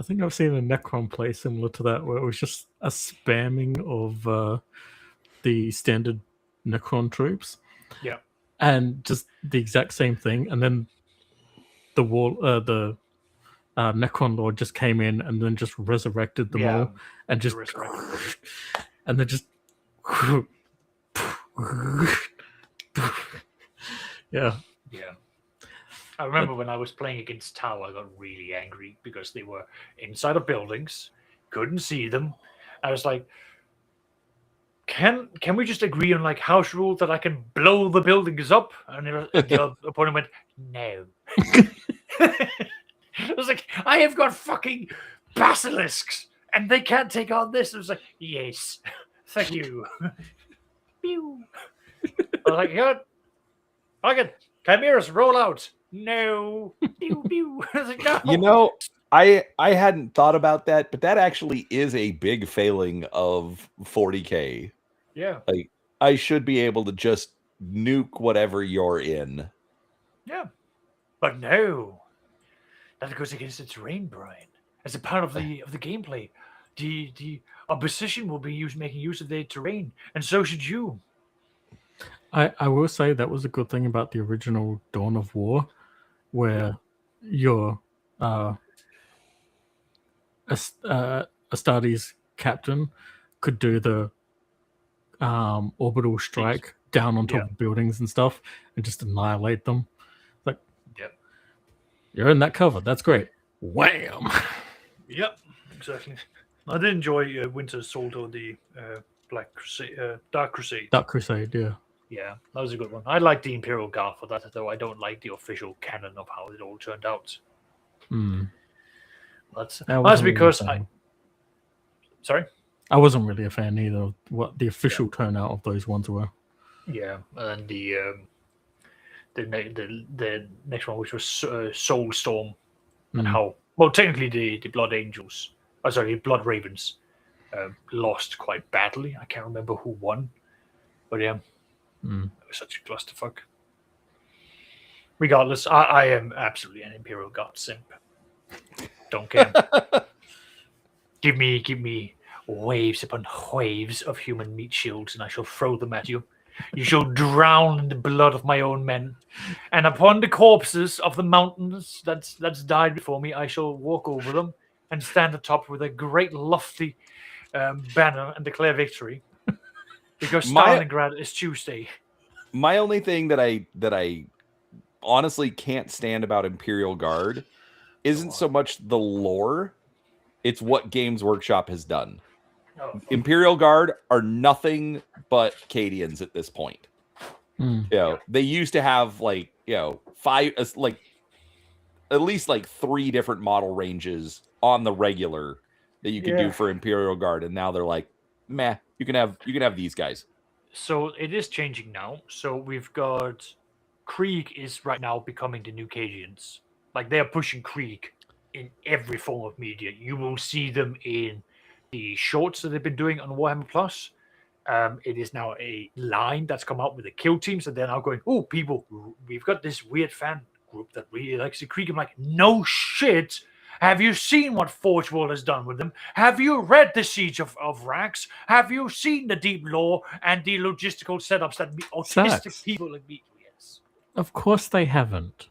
think I've seen a Necron play similar to that, where it was just a spamming of the standard Necron troops. Yeah. And just the exact same thing. And then the Necron Lord just came in and then just resurrected them all. And just... And then just... Yeah. Yeah. I remember when I was playing against Tau, I got really angry because they were inside of buildings, couldn't see them. I was like, can we just agree on like house rule that I can blow the buildings up? And the opponent went, no. I was like, I have got fucking basilisks and they can't take on this. I was like, yes, thank you. Pew. I was like, okay, chimeras, roll out. No. Pew, pew. I was like, no. You know, I hadn't thought about that, but that actually is a big failing of 40K. Yeah. Like, I should be able to just nuke whatever you're in. Yeah. But no. That goes against the terrain, Brian. As a part of the gameplay. The opposition will be making use of their terrain, and so should you. I will say that was a good thing about the original Dawn of War, where your Astartes captain could do the orbital strike down on top of buildings and stuff and just annihilate them. Like, you're in that cover. That's great. Wham! Yep, exactly. I did enjoy Winter Assault or the Dark Crusade. Dark Crusade, yeah. Yeah, that was a good one. I like the Imperial Guard for that, though I don't like the official canon of how it all turned out. That's because Sorry? I wasn't really a fan either of what the official turnout of those ones were. Yeah, and the next one, which was Soulstorm, and how, well, technically the Blood Angels, Blood Ravens, lost quite badly. I can't remember who won, but yeah. It was such a clusterfuck. Regardless, I am absolutely an Imperial God simp. Don't care. Give me waves upon waves of human meat shields, and I shall throw them at you. You shall drown in the blood of my own men, and upon the corpses of the mountains that's died before me, I shall walk over them and stand atop with a great lofty banner and declare victory. Because Stalingrad is Tuesday. My only thing that I honestly can't stand about Imperial Guard isn't so much the lore, it's what Games Workshop has done. Imperial Guard are nothing but Cadians at this point. They used to have like, 5, like at least like 3 different model ranges on the regular that you could do for Imperial Guard, and now they're like, meh, you can have these guys. So it is changing now. So we've got Krieg is right now becoming the new Cadians. Like, they are pushing Krieg in every form of media. You will see them in the shorts that they've been doing on Warhammer Plus. It is now a line that's come out with the kill teams, and they're now going, oh, people, we've got this weird fan group that really likes the Krieg. I'm like, no shit. Have you seen what Forge World has done with them? Have you read the Siege of Rax? Have you seen the deep lore and the logistical setups that autistic Sucks. people like me? Yes. Of course they haven't.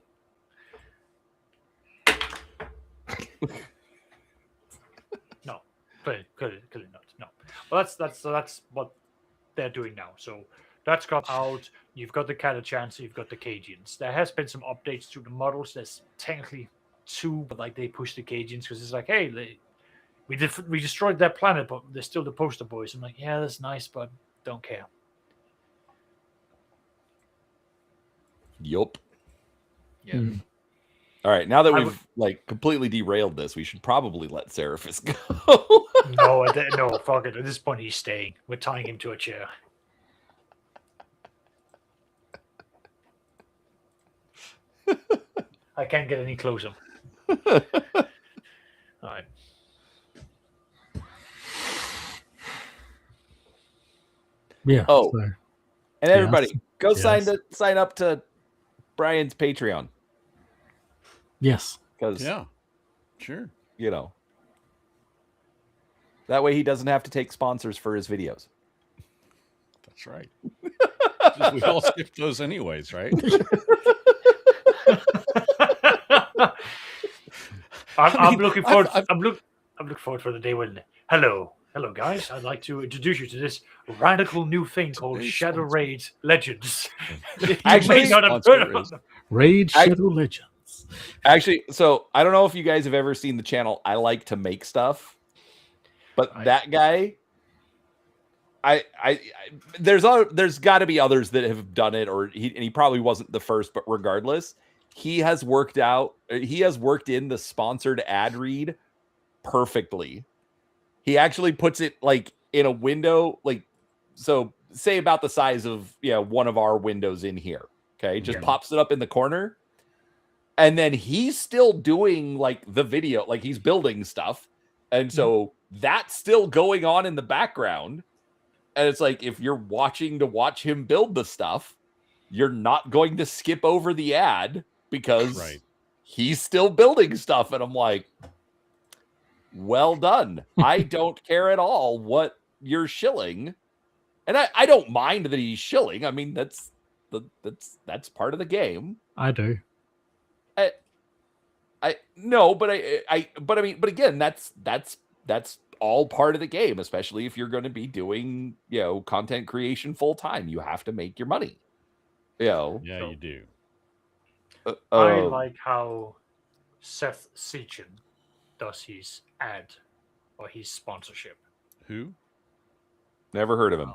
No, clearly not. No. Well, that's what they're doing now. So that's got out. You've got the Catachans, you've got the Cajuns. There has been some updates to the models. There's technically 2, but like they pushed the Cajuns because it's like, hey, we destroyed their planet, but they're still the poster boys. I'm like, yeah, that's nice, but don't care. Yup. Yeah. Mm. All right, now that I we've like completely derailed this, we should probably let Seraphis go. No, fuck it. At this point, he's staying. We're tying him to a chair. I can't get any closer. All right. Yeah. Oh. so- And everybody, Yes. go Yes. sign up to Brian's Patreon yes. because Yeah, sure. you know that way he doesn't have to take sponsors for his videos. That's right. We all skip those anyways, right? I'm mean, looking forward. I've- I'm looking forward for the day when hello guys. I'd like to introduce you to this radical new thing called Today's Shadow sponsor. Raid Legends. You Actually, may not have sponsor heard about is- them. Raid I- Shadow Legends. Actually, so I don't know if you guys have ever seen the channel. I like to make stuff, but that guy, there's got to be others that have done it, or he probably wasn't the first. But regardless, he has worked in the sponsored ad read perfectly. He actually puts it like in a window, like so say about the size of one of our windows in here. Okay, just pops it up in the corner. And then he's still doing like the video, like he's building stuff. And so that's still going on in the background. And it's like, if you're watching to watch him build the stuff, you're not going to skip over the ad because he's still building stuff. And I'm like, well done. I don't care at all what you're shilling. And I don't mind that he's shilling. I mean, that's part of the game. I do. But again, that's all part of the game, especially if you're going to be doing, content creation full time. You have to make your money. Yeah, you do. I like how Seth Sechin does his ad or his sponsorship. Who? Never heard of him.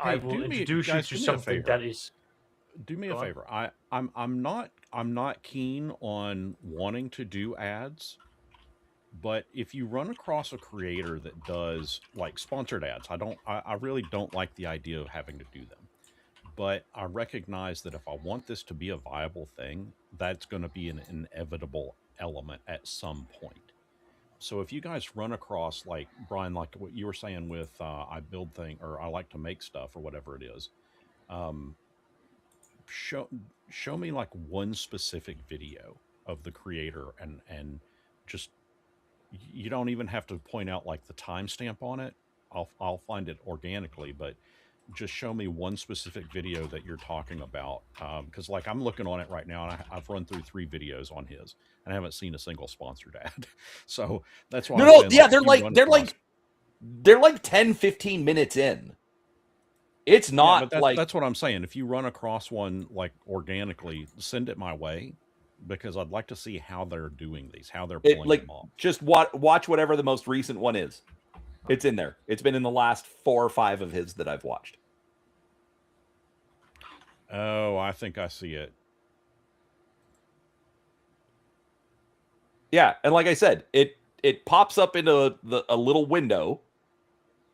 I Hey, will do me- introduce guys, you do to me a something favor. that is. Do me Go a on. favor. I'm not keen on wanting to do ads, but if you run across a creator that does like sponsored ads, I really don't like the idea of having to do them. But I recognize that if I want this to be a viable thing, that's going to be an inevitable element at some point. So if you guys run across, like Brian, like what you were saying with I build thing or I like to make stuff or whatever it is, show me like one specific video of the creator and just you don't even have to point out like the timestamp on it. I'll find it organically, but just show me one specific video that you're talking about. Because like I'm looking on it right now, and I've run through 3 videos on his, and I haven't seen a single sponsored ad. So that's why. No, I'm saying, yeah, they're like 10, 15 minutes in. It's not but like that's what I'm saying. If you run across one like organically, send it my way because I'd like to see how they're doing these, how they're pulling them off. just watch whatever the most recent one is. It's in there. It's been in the last 4 or 5 of his that I've watched. Oh, I think I see it. Yeah, and like I said, it pops up into a little window,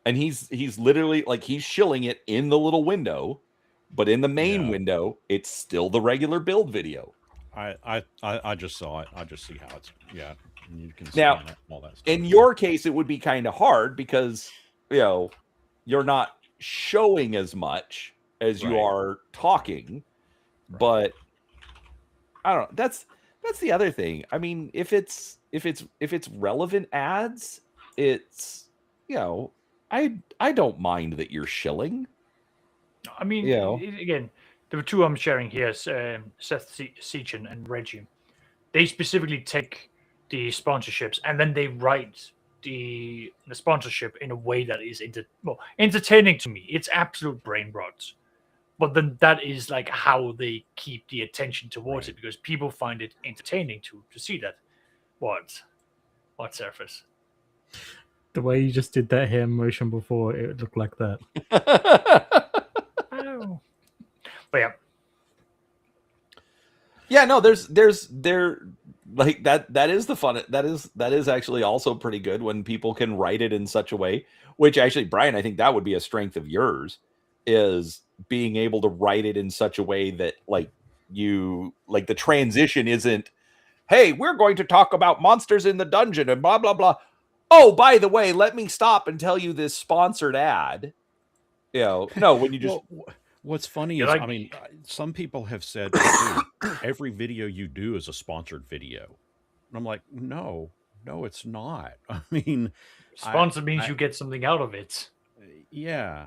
and he's literally like he's shilling it in the little window, but in the main window, it's still the regular build video. I just saw it. I just see how it's You can Now, scan it, all that stuff. In your case, it would be kind of hard because you're not showing as much as you Right. are talking, but I don't know. That's That's the other thing. I mean, if it's relevant ads, it's I don't mind that you're shilling. I mean, again, the two I'm sharing here is Seth Seachin and Reggie. They specifically take the sponsorships and then they write the sponsorship in a way that is entertaining to me. It's absolute brain rot. But then that is like how they keep the attention towards it, because people find it entertaining to see that. What surface? The way you just did that hand motion before, it looked like that. Oh. But yeah. Yeah, no, there's like that is the fun. That is actually also pretty good when people can write it in such a way, which actually, Brian, I think that would be a strength of yours, is being able to write it in such a way that the transition isn't, hey, we're going to talk about monsters in the dungeon and blah blah blah. Oh, by the way, let me stop and tell you this sponsored ad. No, when you just what's funny is, I mean, some people have said every video you do is a sponsored video. And I'm like, no, it's not. I mean, sponsor means you get something out of it. Yeah.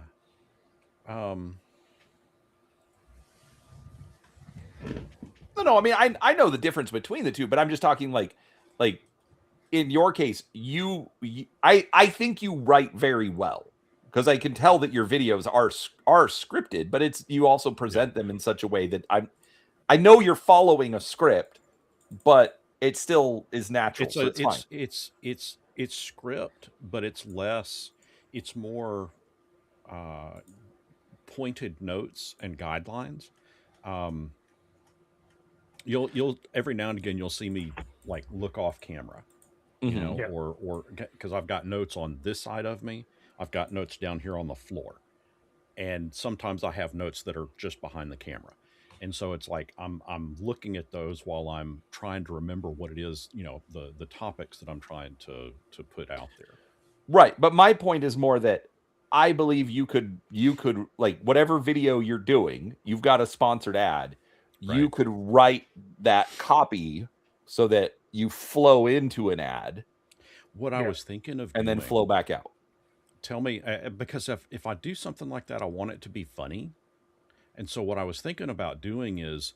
No, I mean, I know the difference between the two, but I'm just talking like in your case, I think you write very well, because I can tell that your videos are scripted, but you also present them in such a way that I know you're following a script, but it still is natural. It's fine. It's script, but it's more pointed notes and guidelines. You'll every now and again you'll see me like look off camera, or because I've got notes on this side of me, I've got notes down here on the floor, and sometimes I have notes that are just behind the camera, and so it's like I'm looking at those while I'm trying to remember what it is, the topics that I'm trying to put out there. Right, but my point is more that I believe you could like, whatever video you're doing, you've got a sponsored ad. Right. You could write that copy so that you flow into an ad. What I was thinking of and then flow back out. Tell me, because if I do something like that, I want it to be funny. And so what I was thinking about doing is